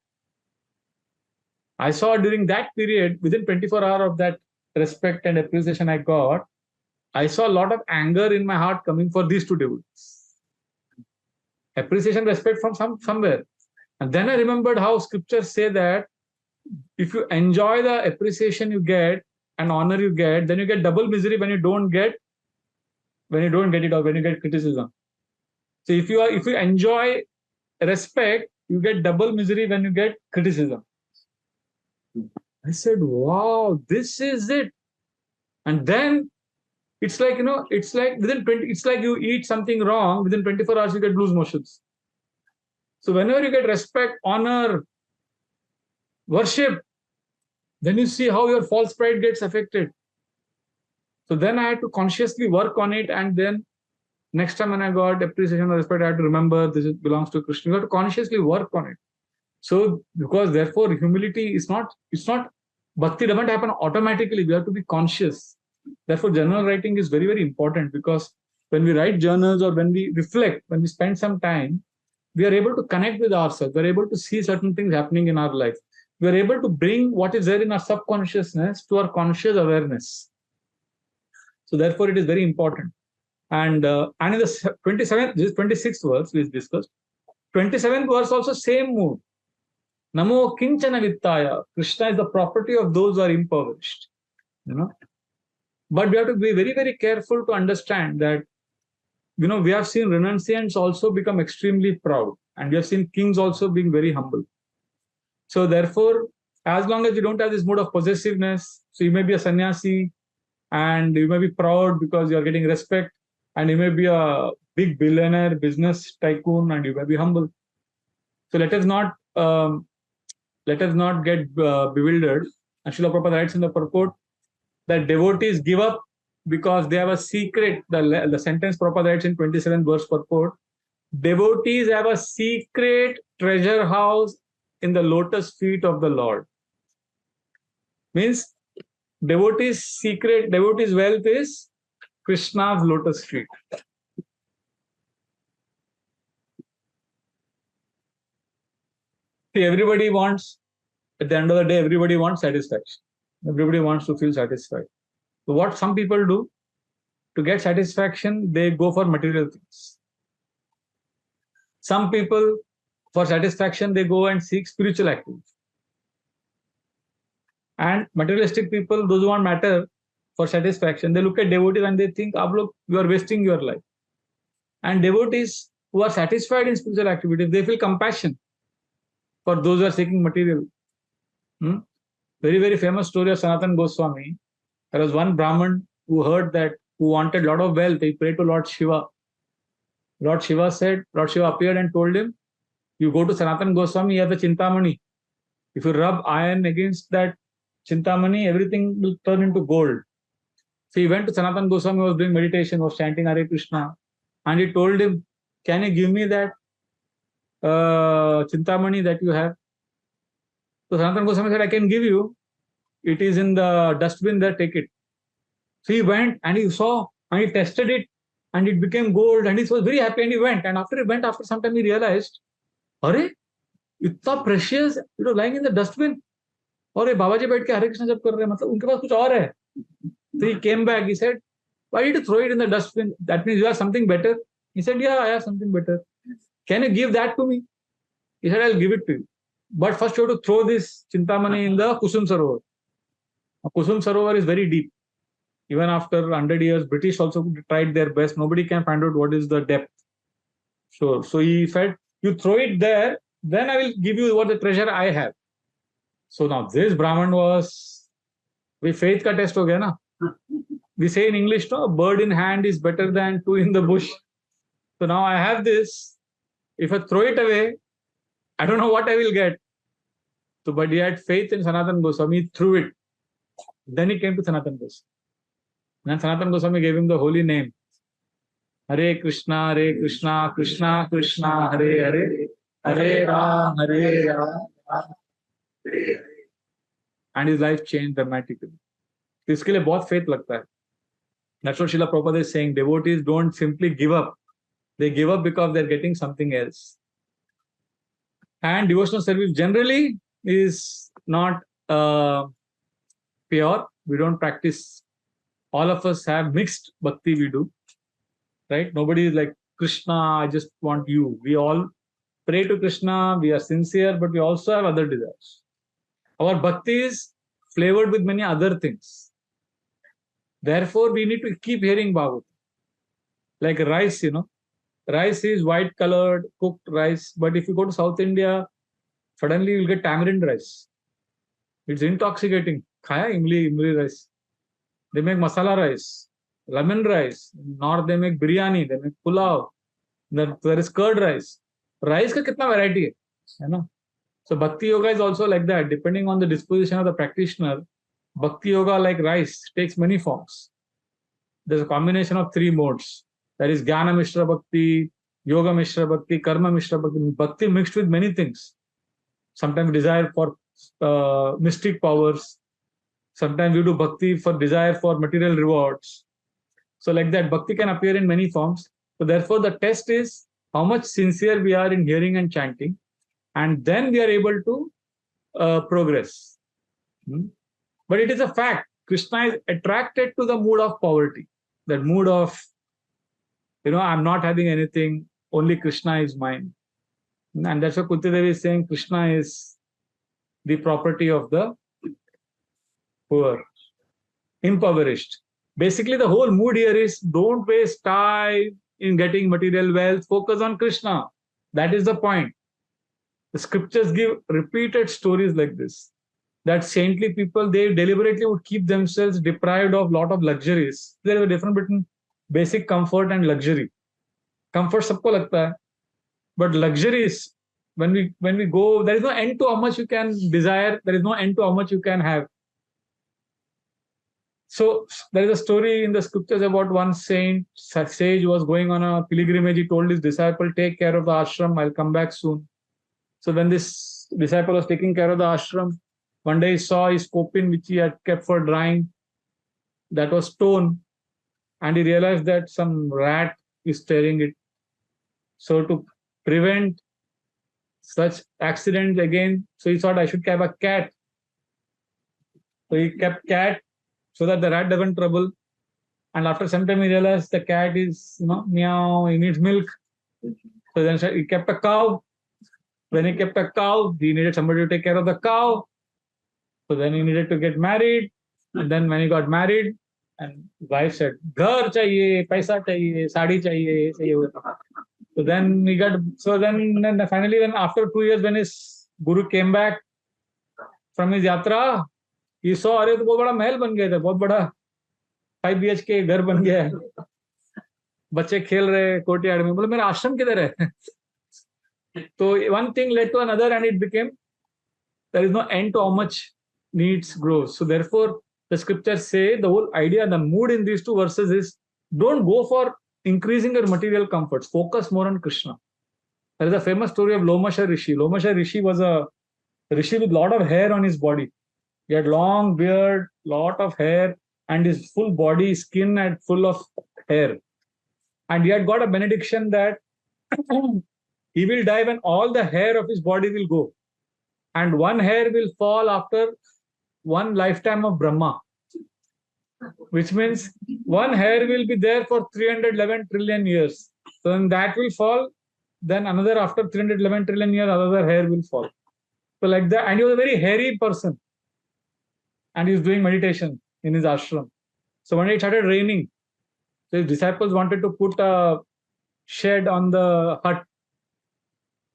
I saw during that period, within 24 hours of that respect and appreciation I got, I saw a lot of anger in my heart coming for these two devotees. Appreciation, respect from somewhere. And then I remembered how scriptures say that if you enjoy the appreciation you get and honor you get, then you get double misery when you don't get it or when you get criticism. So if you enjoy respect, you get double misery when you get criticism. I said, wow, this is it. And then it's like, it's like it's like you eat something wrong, within 24 hours you get loose motions. So whenever you get respect, honor, worship, then you see how your false pride gets affected. So then I had to consciously work on it, and then next time when I got appreciation or respect, I had to remember this belongs to Krishna. You have to consciously work on it. So because therefore humility is not, bhakti doesn't happen automatically. We have to be conscious. Therefore journal writing is very, very important, because when we write journals or when we reflect, when we spend some time, we are able to connect with ourselves. We are able to see certain things happening in our life. We are able to bring what is there in our subconsciousness to our conscious awareness. So therefore it is very important. And in the 27th, this 26th verse we discussed, 27th verse also same mood. Namo kinchana vittaya. Krishna is the property of those who are impoverished. But we have to be very, very careful to understand that, we have seen renunciants also become extremely proud. And we have seen kings also being very humble. So therefore, as long as you don't have this mood of possessiveness, so you may be a sannyasi and you may be proud because you are getting respect, and you may be a big billionaire, business tycoon, and you may be humble. So let us not get bewildered. And Srila Prabhupada writes in the purport that devotees give up because they have a secret. The sentence Prabhupada writes in 27th verse purport, devotees have a secret treasure house in the lotus feet of the Lord. Means devotee's wealth is Krishna's lotus feet. See, everybody wants, at the end of the day, everybody wants satisfaction. Everybody wants to feel satisfied. So what some people do, to get satisfaction, they go for material things. Some people, for satisfaction, they go and seek spiritual activity. And materialistic people, those who want matter for satisfaction, they look at devotees and they think, look, you are wasting your life. And devotees who are satisfied in spiritual activities, they feel compassion for those who are seeking material. Very, very famous story of Sanatana Goswami. There was one Brahmin who heard that, who wanted a lot of wealth. He prayed to Lord Shiva. Lord Shiva appeared and told him, you go to Sanatana Goswami, he has a Chintamani. If you rub iron against that Chintamani, everything will turn into gold. So he went to Sanatana Goswami, was doing meditation, was chanting Hare Krishna. And he told him, can you give me that Chintamani that you have? So Sanatana Goswami said, I can give you. It is in the dustbin there, take it. So he went and he saw and he tested it and it became gold and he was very happy and he went. And after he went, after some time he realized, Arey, इतना precious, lying in the dustbin. और ये बाबा जी बैठ के हरे कृष्ण जप कर रहे हैं, मतलब उनके पास कुछ और है. So he came back, he said, why did you throw it in the dustbin? That means you have something better. He said, yeah, I have something better. Can you give that to me? He said, I'll give it to you. But first you have to throw this Chintamani in the Kusum Sarovar. Kusum Sarovar is very deep. Even after 100 years, British also tried their best. Nobody can find out what is the depth. So he said, you throw it there, then I will give you what the treasure I have. So now this Brahman was, with faith ka test ho gaya na. We say in English, no, a bird in hand is better than two in the bush. So now I have this. If I throw it away, I don't know what I will get. So, but he had faith in Sanatana Goswami, he threw it. Then he came to Sanatana Goswami. And Sanatana Goswami gave him the holy name. Hare Krishna, Krishna Krishna, Hare Hare, Hare Ram, Hare Ram. And his life changed dramatically. इसके लिए बहुत faith लगता है. That's what Srila Prabhupada is saying. Devotees don't simply give up. They give up because they're getting something else. And devotional service generally is not pure. We don't practice. All of us have mixed bhakti we do. Right? Nobody is like, Krishna, I just want you. We all pray to Krishna. We are sincere, but we also have other desires. Our bhakti is flavored with many other things. Therefore, we need to keep hearing Bhagavatam. Like rice, rice is white colored, cooked rice. But if you go to South India, suddenly you'll get tamarind rice. It's intoxicating. Khaya imli rice. They make masala rice, lemon rice. In North, they make biryani, they make pulao. There is curd rice. Rice ka kitna variety hai? So Bhakti Yoga is also like that. Depending on the disposition of the practitioner, Bhakti Yoga, like rice, takes many forms. There's a combination of three modes. There is Jnana Mishra Bhakti, Yoga Mishra Bhakti, Karma Mishra Bhakti. Bhakti mixed with many things. Sometimes desire for mystic powers. Sometimes we do Bhakti for desire for material rewards. So like that, Bhakti can appear in many forms. So therefore, the test is how much sincere we are in hearing and chanting. And then we are able to progress. But it is a fact. Krishna is attracted to the mood of poverty. That mood of, I'm not having anything. Only Krishna is mine. And that's what Kunti Devi is saying. Krishna is the property of the poor, impoverished. Basically, the whole mood here is don't waste time in getting material wealth. Focus on Krishna. That is the point. The scriptures give repeated stories like this. That saintly people, they deliberately would keep themselves deprived of a lot of luxuries. There is a difference between basic comfort and luxury. Comfort sabko lagta hai. But luxuries, when we go, there is no end to how much you can desire. There is no end to how much you can have. So there is a story in the scriptures about one sage was going on a pilgrimage. He told his disciple, take care of the ashram. I'll come back soon. So when this disciple was taking care of the ashram. One day he saw his copin, which he had kept for drying, that was stone, and he realized that some rat is tearing it. So to prevent such accidents again, so he thought I should have a cat. So he kept cat so that the rat doesn't trouble. And after some time he realized the cat is, meow, he needs milk. So then he kept a cow. When he kept a cow, he needed somebody to take care of the cow. So then he needed to get married. And then when he got married, and wife said, "Ghar chahiye, paisa chahiye, sadi chahiye." So then he got. So then finally, when after 2 years, when his guru came back from his yatra, he saw, अरे तो बहुत बड़ा महल बन गया था, बहुत बड़ा 5 BHK घर बन गया है, बच्चे खेल रहे कोर्टयार्ड में. बोले मेरा आश्रम किधर है? So one thing led to another, and it became there is no end to how much needs grows. So therefore, the scriptures say the whole idea, the mood in these two verses is don't go for increasing your material comforts. Focus more on Krishna. There is a famous story of Lomasha Rishi. Lomasha Rishi was a rishi with a lot of hair on his body. He had long beard, lot of hair, and his full body, skin had full of hair. And he had got a benediction that he will die when all the hair of his body will go. And one hair will fall after one lifetime of Brahma. Which means one hair will be there for 311 trillion years. So when that will fall, then another after 311 trillion years, another hair will fall. So like that, and he was a very hairy person. And he was doing meditation in his ashram. So when it started raining, so his disciples wanted to put a shed on the hut.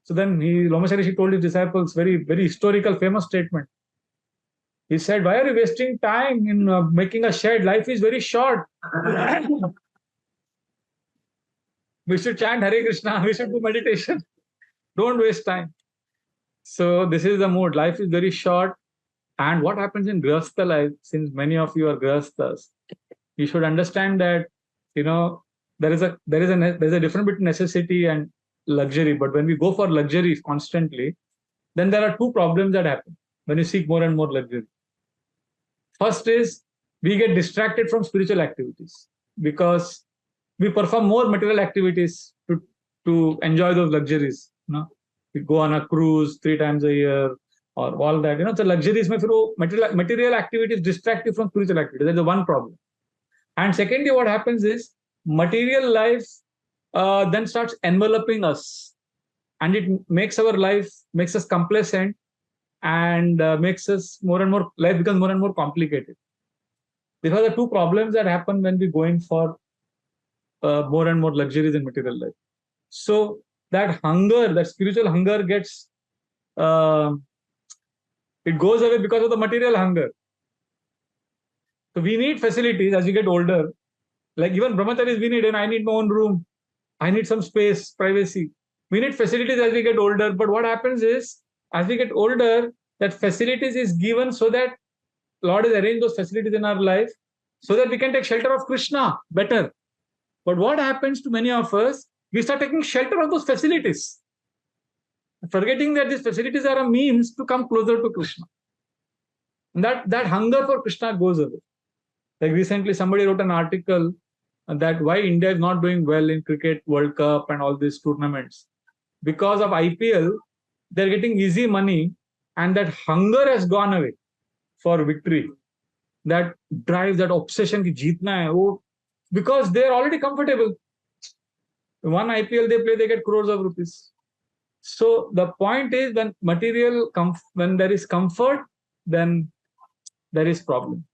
So then Lomasha Rishi told his disciples, very, very historical, famous statement. He said, "Why are you wasting time in making a shed? Life is very short. We should chant Hare Krishna. We should do meditation. Don't waste time." So this is the mood. Life is very short. And what happens in Grihastha life, since many of you are Grihasthas, you should understand that, there is a difference between necessity and luxury. But when we go for luxury constantly, then there are two problems that happen when you seek more and more luxury. First is we get distracted from spiritual activities because we perform more material activities to enjoy those luxuries. We go on a cruise 3 times a year or all that. So luxuries, material activities distract you from spiritual activities. That's the one problem. And secondly, what happens is material life then starts enveloping us, and it makes our life, makes us complacent, and makes us life becomes more and more complicated. These are the two problems that happen when we go in for more and more luxuries in material life. So that hunger, that spiritual hunger gets, it goes away because of the material hunger. So we need facilities as we get older. Like even brahmacharis, we need, and I need my own room. I need some space, privacy. We need facilities as we get older. But what happens is, as we get older, that facilities is given so that Lord has arranged those facilities in our life so that we can take shelter of Krishna better. But what happens to many of us, we start taking shelter of those facilities, forgetting that these facilities are a means to come closer to Krishna. And that hunger for Krishna goes away. Like recently, somebody wrote an article that why India is not doing well in cricket, World Cup, and all these tournaments. Because of IPL, they're getting easy money, and that hunger has gone away for victory. That drive, that obsession ki jeetna hai, because they're already comfortable. One IPL they play, they get crores of rupees. So the point is, when there is comfort, then there is problem.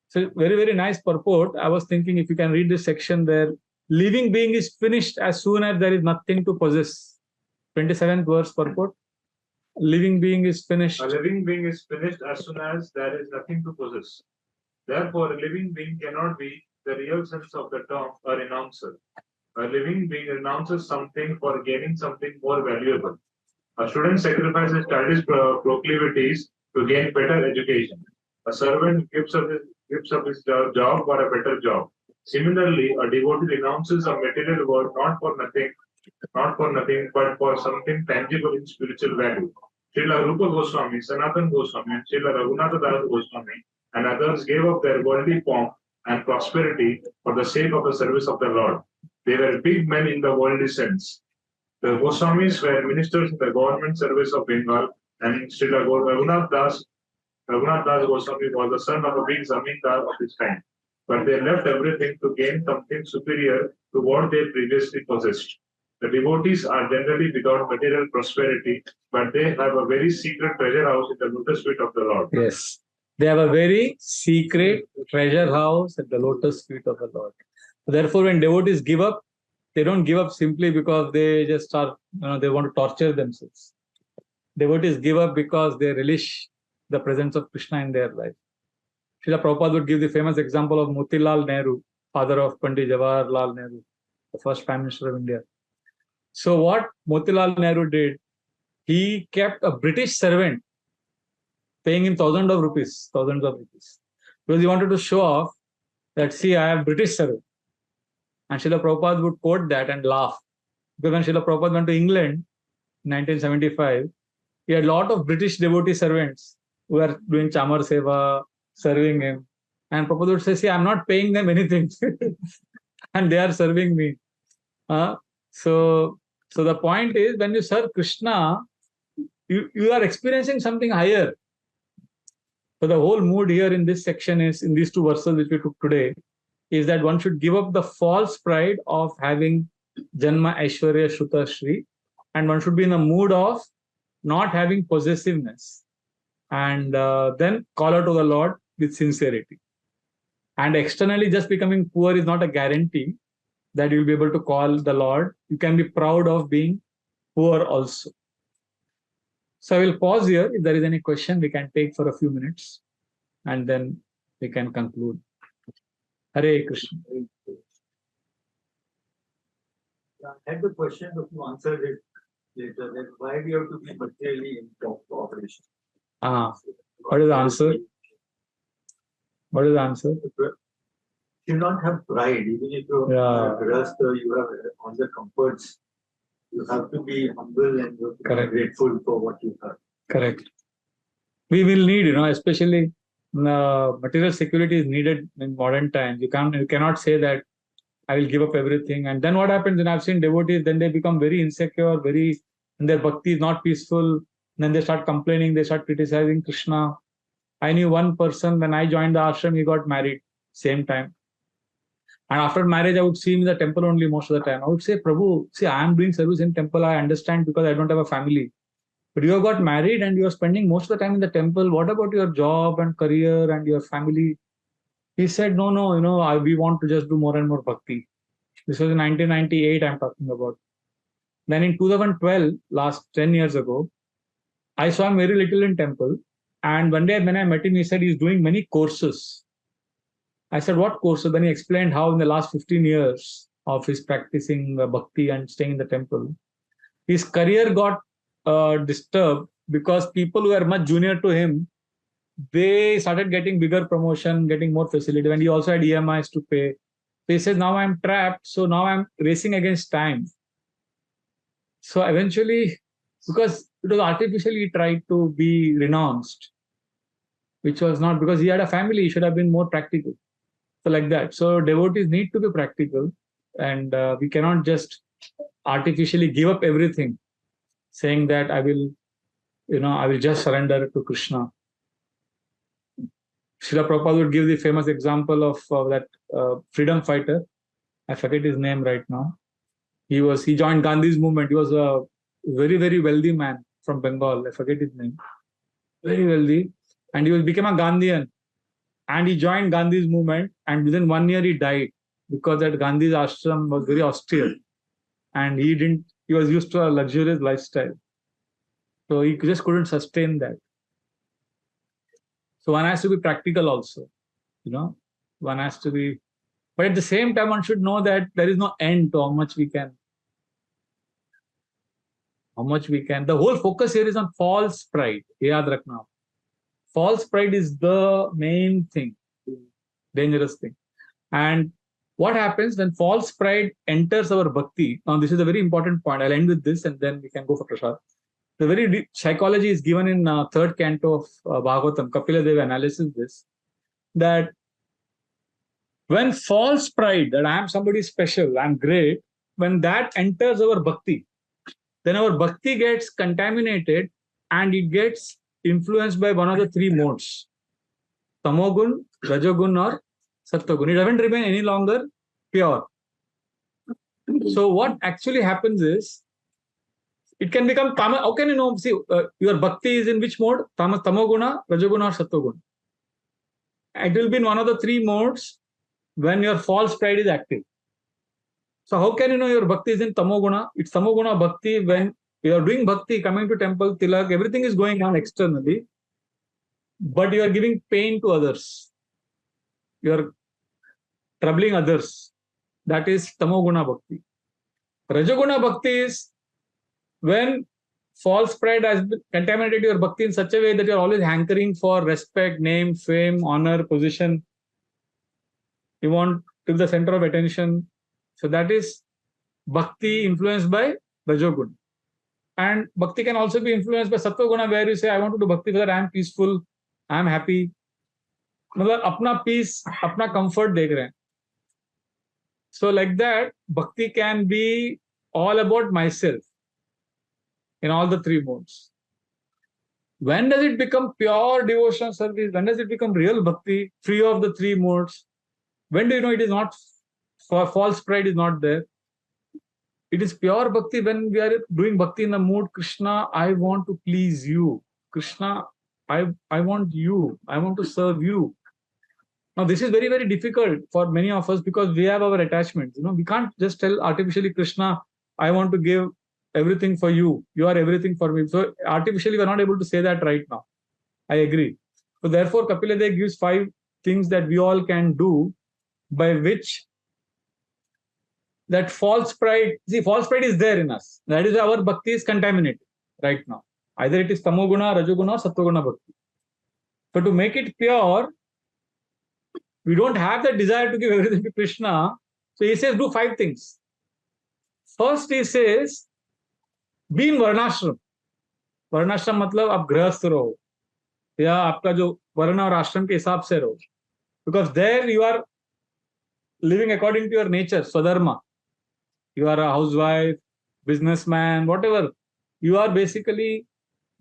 So very, very nice purport. I was thinking if you can read this section there, living being is finished as soon as there is nothing to possess. 27th verse purport. Living being is finished. A living being is finished as soon as there is nothing to possess. Therefore, a living being cannot be the real sense of the term a renouncer. A living being renounces something for gaining something more valuable. A student sacrifices childish proclivities to gain better education. A servant gives up his job for a better job. Similarly, a devotee renounces a material world not for nothing, not for nothing, but for something tangible in spiritual value. Srila Rupa Goswami, Sanatan Goswami, and Srila Raghunatha Das Goswami and others gave up their worldly pomp and prosperity for the sake of the service of the Lord. They were big men in the worldly sense. The Goswamis were ministers in the government service of Bengal, and Srila Raghunath Das Goswami was the son of a big zamindar of his time. But they left everything to gain something superior to what they previously possessed. The devotees are generally without material prosperity, but they have a very secret treasure house in the lotus feet of the Lord. Yes. They have a very secret treasure house at the lotus feet of the Lord. Therefore, when devotees give up, they don't give up simply because they just are, they want to torture themselves. Devotees give up because they relish the presence of Krishna in their life. Srila Prabhupada would give the famous example of Motilal Nehru, father of Pandit Jawaharlal Nehru, the first Prime Minister of India. So what Motilal Nehru did, he kept a British servant paying him thousands of rupees, because he wanted to show off that, see, I have British servant. And Srila Prabhupada would quote that and laugh. Because when Srila Prabhupada went to England in 1975, he had a lot of British devotee servants who were doing Chamar Seva, serving him. And Prabhupada would say, see, I'm not paying them anything. And they are serving me. So the point is, when you serve Krishna, you are experiencing something higher. So the whole mood here in this section is, in these two verses which we took today, is that one should give up the false pride of having Janma Aishwarya Shruta Shri, and one should be in the mood of not having possessiveness, and then call out to the Lord with sincerity. And externally just becoming poor is not a guarantee that you'll be able to call the Lord. You can be proud of being poor also. So I will pause here. If there is any question, we can take for a few minutes, and then we can conclude. Hare Krishna. I had the question, but you answered it later, that why we have to be materially in cooperation. What is the answer? What is the answer? You not have pride, even if you have rest, you have all the comforts. You have to be humble and you have to be grateful for what you have. Correct. We will need, especially material security is needed in modern times. You cannot say that I will give up everything. And then what happens? And I've seen devotees, then they become very insecure, and their bhakti is not peaceful. Then they start complaining, they start criticizing Krishna. I knew one person, when I joined the ashram, he got married same time. And after marriage, I would see him in the temple only most of the time. I would say, Prabhu, see, I am doing service in temple. I understand because I don't have a family. But you have got married and you are spending most of the time in the temple. What about your job and career and your family? He said, no, we want to just do more and more bhakti. This was in 1998 I'm talking about. Then in 2012, last 10 years ago, I saw him very little in temple. And one day when I met him, he said he's doing many courses. I said, what courses? Then he explained how in the last 15 years of his practicing bhakti and staying in the temple, his career got disturbed because people who were much junior to him, they started getting bigger promotion, getting more facility, and he also had EMIs to pay. So he says, now I'm trapped, so now I'm racing against time. So eventually, because it was artificially tried to be renounced, which was not, because he had a family, he should have been more practical. So like that. So devotees need to be practical, and we cannot just artificially give up everything, saying that I will just surrender to Krishna. Srila Prabhupada would give the famous example of that freedom fighter. I forget his name right now. He joined Gandhi's movement. He was a very, very wealthy man from Bengal. I forget his name. Very wealthy. And he became a Gandhian. And he joined Gandhi's movement. And within 1 year, he died because that Gandhi's ashram was very austere. And he was used to a luxurious lifestyle. So he just couldn't sustain that. So one has to be practical also. One has to be, but at the same time, one should know that there is no end to how much we can. The whole focus here is on false pride. Yaad rakhna. False pride is the main thing, dangerous thing. And What happens when false pride enters our bhakti? Now, this is a very important point. I'll end with this and then we can go for prasad. The very deep psychology is given in third canto of Bhagavatam. Kapila Deva analyzes this, that when false pride, that I am somebody special, I'm great, when that enters our bhakti, then our bhakti gets contaminated and it gets influenced by one of the three modes: tamogun, rajogun, or sattvagun. It doesn't remain any longer pure. So what actually happens is, it can become tama. How can you know? See, your bhakti is in which mode? Tamoguna, rajoguna, or sattoguna. It will be in one of the three modes when your false pride is active. So how can you know your bhakti is in tamoguna? It's tamoguna bhakti when you are doing bhakti, coming to temple, tilak, everything is going on externally, but you are giving pain to others. You are troubling others. That is tamoguna bhakti. Rajoguna bhakti is when false pride has contaminated your bhakti in such a way that you are always hankering for respect, name, fame, honor, position. You want to be the center of attention. So that is bhakti influenced by Rajoguna. And bhakti can also be influenced by Sattva-guna, where you say, I want to do bhakti so that I am peaceful, I am happy. मतलब अपना peace, अपना comfort देख रहे हैं. So like that, bhakti can be all about myself in all the three modes. When does it become pure devotion service? When does it become real bhakti, free of the three modes? When do you know it is not, false pride is not there? It is pure bhakti when we are doing bhakti in the mood, Krishna, I want to please you. Krishna, I want you. I want to serve you. Now, this is very, very difficult for many of us because we have our attachments. We can't just tell artificially, Krishna, I want to give everything for you. You are everything for me. So artificially, we are not able to say that right now. I agree. So therefore, Kapila Deva gives 5 things that we all can do by which that false pride, see, false pride is there in us. That is why our bhakti is contaminated right now. Either it is tamoguna, rajoguna, or sattoguna bhakti. So to make it pure, we don't have the desire to give everything to Krishna. So he says, do 5 things. First, he says, be in varnashram. Varnashram मतलब आप गृहस्थ रहो या आपका जो वर्ण और आश्रम के हिसाब से रहो. Because there you are living according to your nature, swadharma. You are a housewife, businessman, whatever. You are basically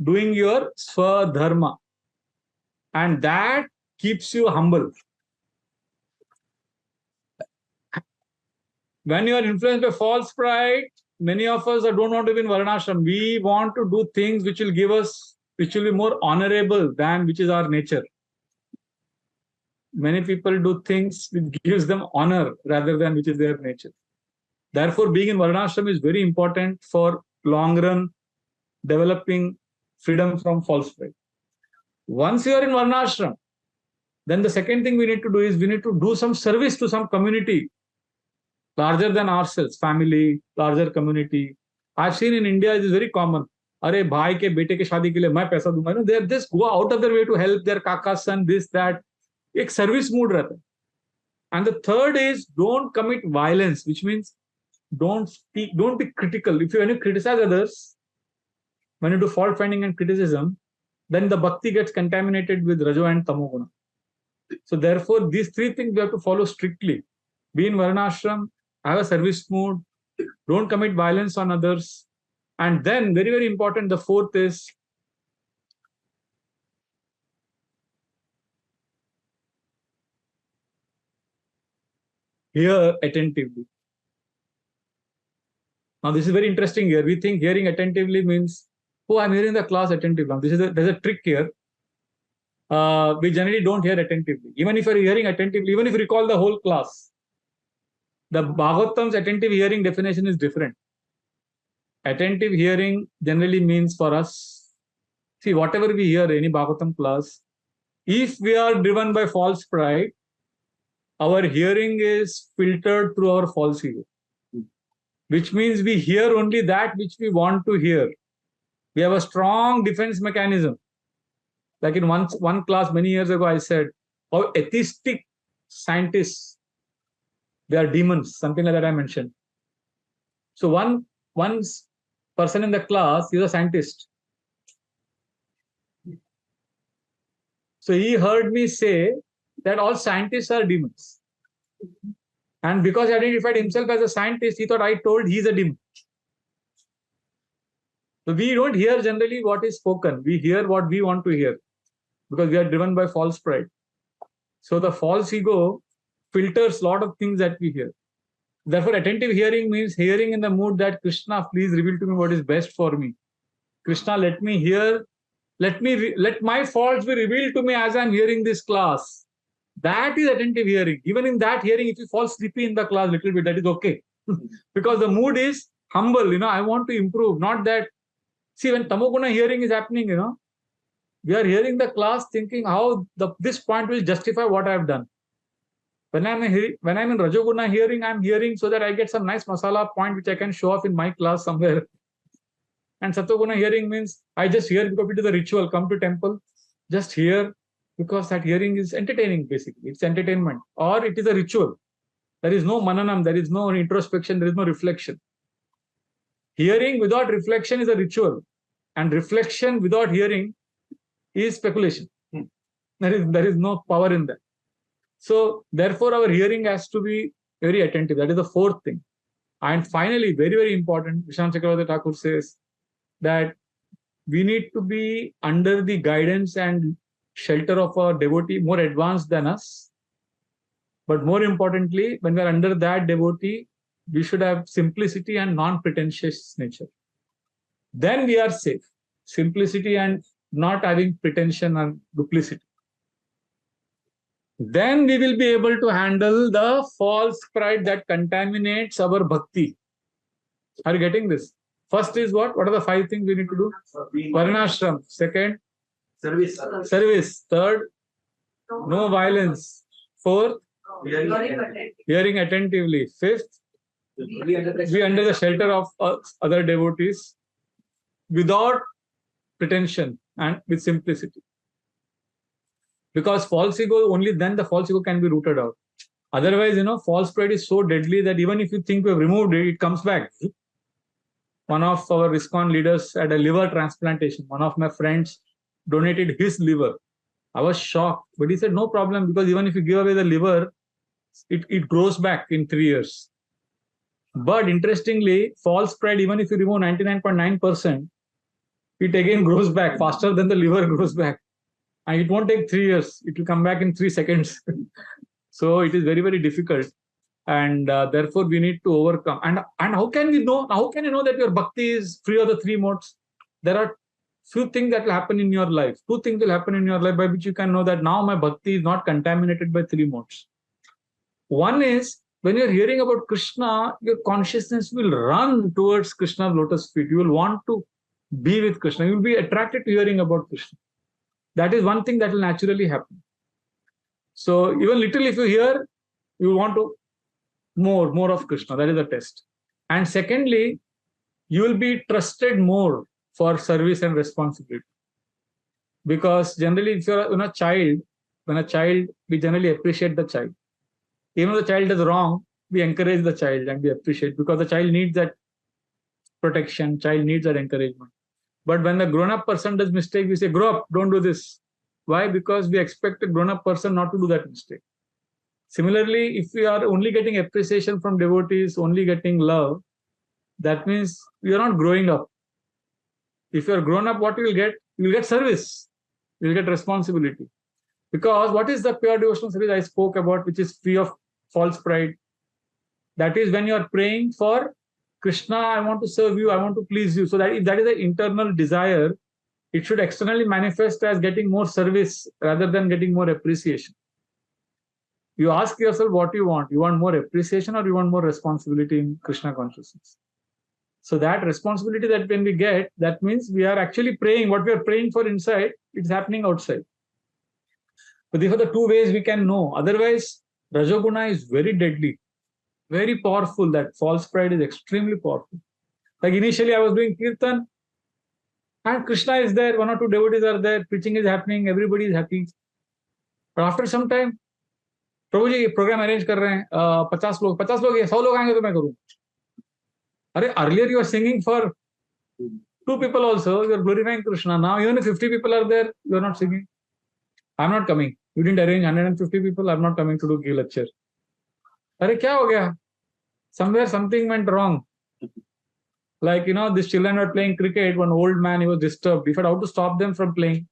doing your swadharma. And that keeps you humble. When you are influenced by false pride, many of us don't want to be in varnashram. We want to do things which will give us, which will be more honorable than which is our nature. Many people do things which gives them honor rather than which is their nature. Therefore, being in varnashram is very important for long run developing freedom from false pride. Once you are in varnashram, then the second thing we need to do is we need to do some service to some community larger than ourselves, family, larger community. I've seen in India it is very common. अरे भाई के बेटे के शादी के लिए मैं पैसा दूंगा. They just go out of their way to help their kaka's son, this, that. एक service mood रहता है. And the third is don't commit violence, which means don't speak, don't be critical. When you criticize others, when you do fault finding and criticism, then the bhakti gets contaminated with rajo and tamoguna. So therefore, these 3 things we have to follow strictly. Be in varnashram, have a service mood, don't commit violence on others. And then, very, very important, the 4th is hear attentively. Now, this is very interesting here. We think hearing attentively means, oh, I'm hearing the class attentively. Now, there's a trick here. We generally don't hear attentively. Even if you're hearing attentively, even if you recall the whole class, the Bhagavatam's attentive hearing definition is different. Attentive hearing generally means for us, see, whatever we hear, any Bhagavatam class, if we are driven by false pride, our hearing is filtered through our false ego, which means we hear only that which we want to hear. We have a strong defense mechanism. Like in one class many years ago, I said, how atheistic scientists They are demons, something like that I mentioned. So one person in the class is a scientist. So he heard me say that all scientists are demons. And because he identified himself as a scientist, he thought I told he's a demon. So we don't hear generally what is spoken. We hear what we want to hear because we are driven by false pride. So the false ego filters a lot of things that we hear. Therefore, attentive hearing means hearing in the mood that Krishna, please reveal to me what is best for me. Krishna, let me hear. Let my faults be revealed to me as I'm hearing this class. That is attentive hearing. Even in that hearing, if you fall sleepy in the class a little bit, that is okay. Because the mood is humble, I want to improve. Not that, see, when tamoguna hearing is happening, we are hearing the class thinking how this point will justify what I have done. When I'm in Rajoguna hearing, I'm hearing so that I get some nice masala point which I can show off in my class somewhere. And Sattoguna hearing means I just hear because it is a ritual. Come to temple, just hear because that hearing is entertaining basically. It's entertainment or it is a ritual. There is no mananam, there is no introspection, there is no reflection. Hearing without reflection is a ritual, and reflection without hearing is speculation. There is no power in that. So therefore our hearing has to be very attentive. That is the fourth thing. And finally, very, very important, Vishwanath Chakravarti Thakur says that we need to be under the guidance and shelter of a devotee more advanced than us. But more importantly, when we are under that devotee, we should have simplicity and non-pretentious nature. Then we are safe. Simplicity and not having pretension and duplicity. Then we will be able to handle the false pride that contaminates our bhakti. Are you getting this? First is what? What are the 5 things we need to do? Varnashram. Second, Service. service. Third, no violence. Fourth, hearing attentively. Fifth, be under the shelter of other devotees without pretension and with simplicity. Because false ego, only then the false ego can be rooted out. Otherwise, false pride is so deadly that even if you think you have removed it, it comes back. One of our ISKCON leaders had a liver transplantation. One of my friends donated his liver. I was shocked, but he said, no problem, because even if you give away the liver, it grows back in 3 years. But interestingly, false pride, even if you remove 99.9%, it again grows back faster than the liver grows back. And it won't take 3 years. It will come back in 3 seconds. So it is very, very difficult. And therefore, we need to overcome. And how can we know? How can you know that your bhakti is free of the 3 modes? There are few things that will happen in your life. 2 things will happen in your life by which you can know that now my bhakti is not contaminated by 3 modes. One is, when you're hearing about Krishna, your consciousness will run towards Krishna's lotus feet. You will want to be with Krishna. You will be attracted to hearing about Krishna. That is one thing that will naturally happen. So even little if you hear, you want to more of Krishna. That is the test. And secondly, you will be trusted more for service and responsibility. Because generally, if you're when a child, we generally appreciate the child. Even if the child is wrong, we encourage the child and we appreciate, because the child needs that protection, child needs that encouragement. But when the grown-up person does mistake, we say, grow up, don't do this. Why? Because we expect a grown-up person not to do that mistake. Similarly, if we are only getting appreciation from devotees, only getting love, that means we are not growing up. If you are grown up, what you will get? You will get service. You will get responsibility. Because what is the pure devotional service I spoke about, which is free of false pride? That is when you are praying for Krishna, I want to serve you, I want to please you. So that if that is an internal desire, it should externally manifest as getting more service rather than getting more appreciation. You ask yourself what you want. You want more appreciation or you want more responsibility in Krishna consciousness? So that responsibility that when we get, that means we are actually praying. What we are praying for inside, it's happening outside. But these are the 2 ways we can know. Otherwise, Rajoguna is very deadly, very powerful. That false pride is extremely powerful. Like initially I was doing Kirtan and Krishna is there, 1 or 2 devotees are there, preaching is happening, everybody is happy. But after some time, Prabhu ji program arrange कर रहे हैं 50 लोग 100 लोग आएंगे तो मैं करूँ. अरे earlier you are singing for 2 people also, you are glorifying Krishna. Now even if 50 people are there, you are not singing. I am not coming. You didn't arrange 150 people, I am not coming to do give lecture. अरे क्या हो गया? Somewhere something went wrong. Like, these children were playing cricket. One old man, he was disturbed. He had how to stop them from playing.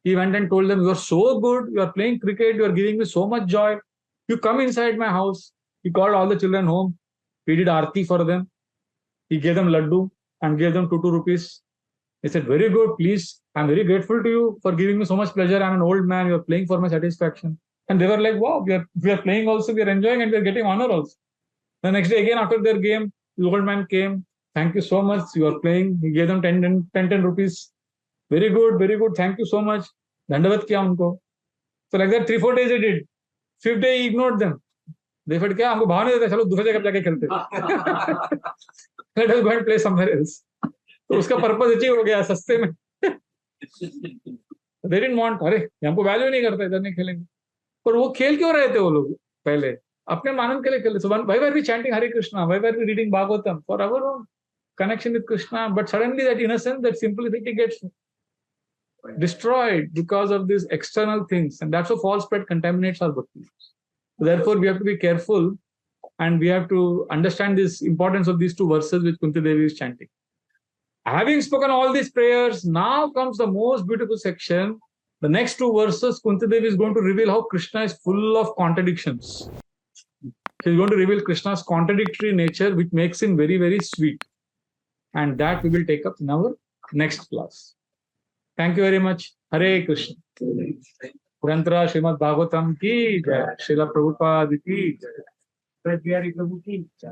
He went and told them, you are so good. You are playing cricket. You are giving me so much joy. You come inside my house. He called all the children home. He did aarti for them. He gave them laddu and gave them 2 rupees. He said, very good. Please, I'm very grateful to you for giving me so much pleasure. I'm an old man. You are playing for my satisfaction. And they were like, wow, we are playing also. We are enjoying and we are getting honor also. The next day again after their game, the old man came. Thank you so much. You are playing. He gave them 10 rupees. Very good, very good. Thank you so much. Dandavat kiya unko. So like that 3-4 days he did. 5th day he ignored them. They said, क्या हमको भाव नहीं देता, चलो दूसरी जगह जाके खेलते. Let us go and play somewhere else. तो उसका पर्पस अचीव हो गया सस्ते में. They didn't want, अरे हमको वैल्यू नहीं करता, इधर नहीं खेलेंगे. पर वो खेल क्यों रहे थे वो लोग पहले? अपने मानव के लिए खेले. So why were we chanting Hare Krishna? Why were we reading Bhagavatam? For our own connection with Krishna. But suddenly that innocence, that simplicity gets destroyed because of these external things. And that's how false pride contaminates our bhakti. Therefore, we have to be careful and we have to understand this importance of these 2 verses which Kunti Devi is chanting. Having spoken all these prayers, now comes the most beautiful section. The next 2 verses, Kunti Devi is going to reveal how Krishna is full of contradictions. She is going to reveal Krishna's contradictory nature, which makes him very, very sweet. And that we will take up in our next class. Thank you very much. Hare Krishna. Grantara Srimad Bhagavatam ki jai. Srila Prabhupada ki jai. Vraja Bihari Prabhu ki jai.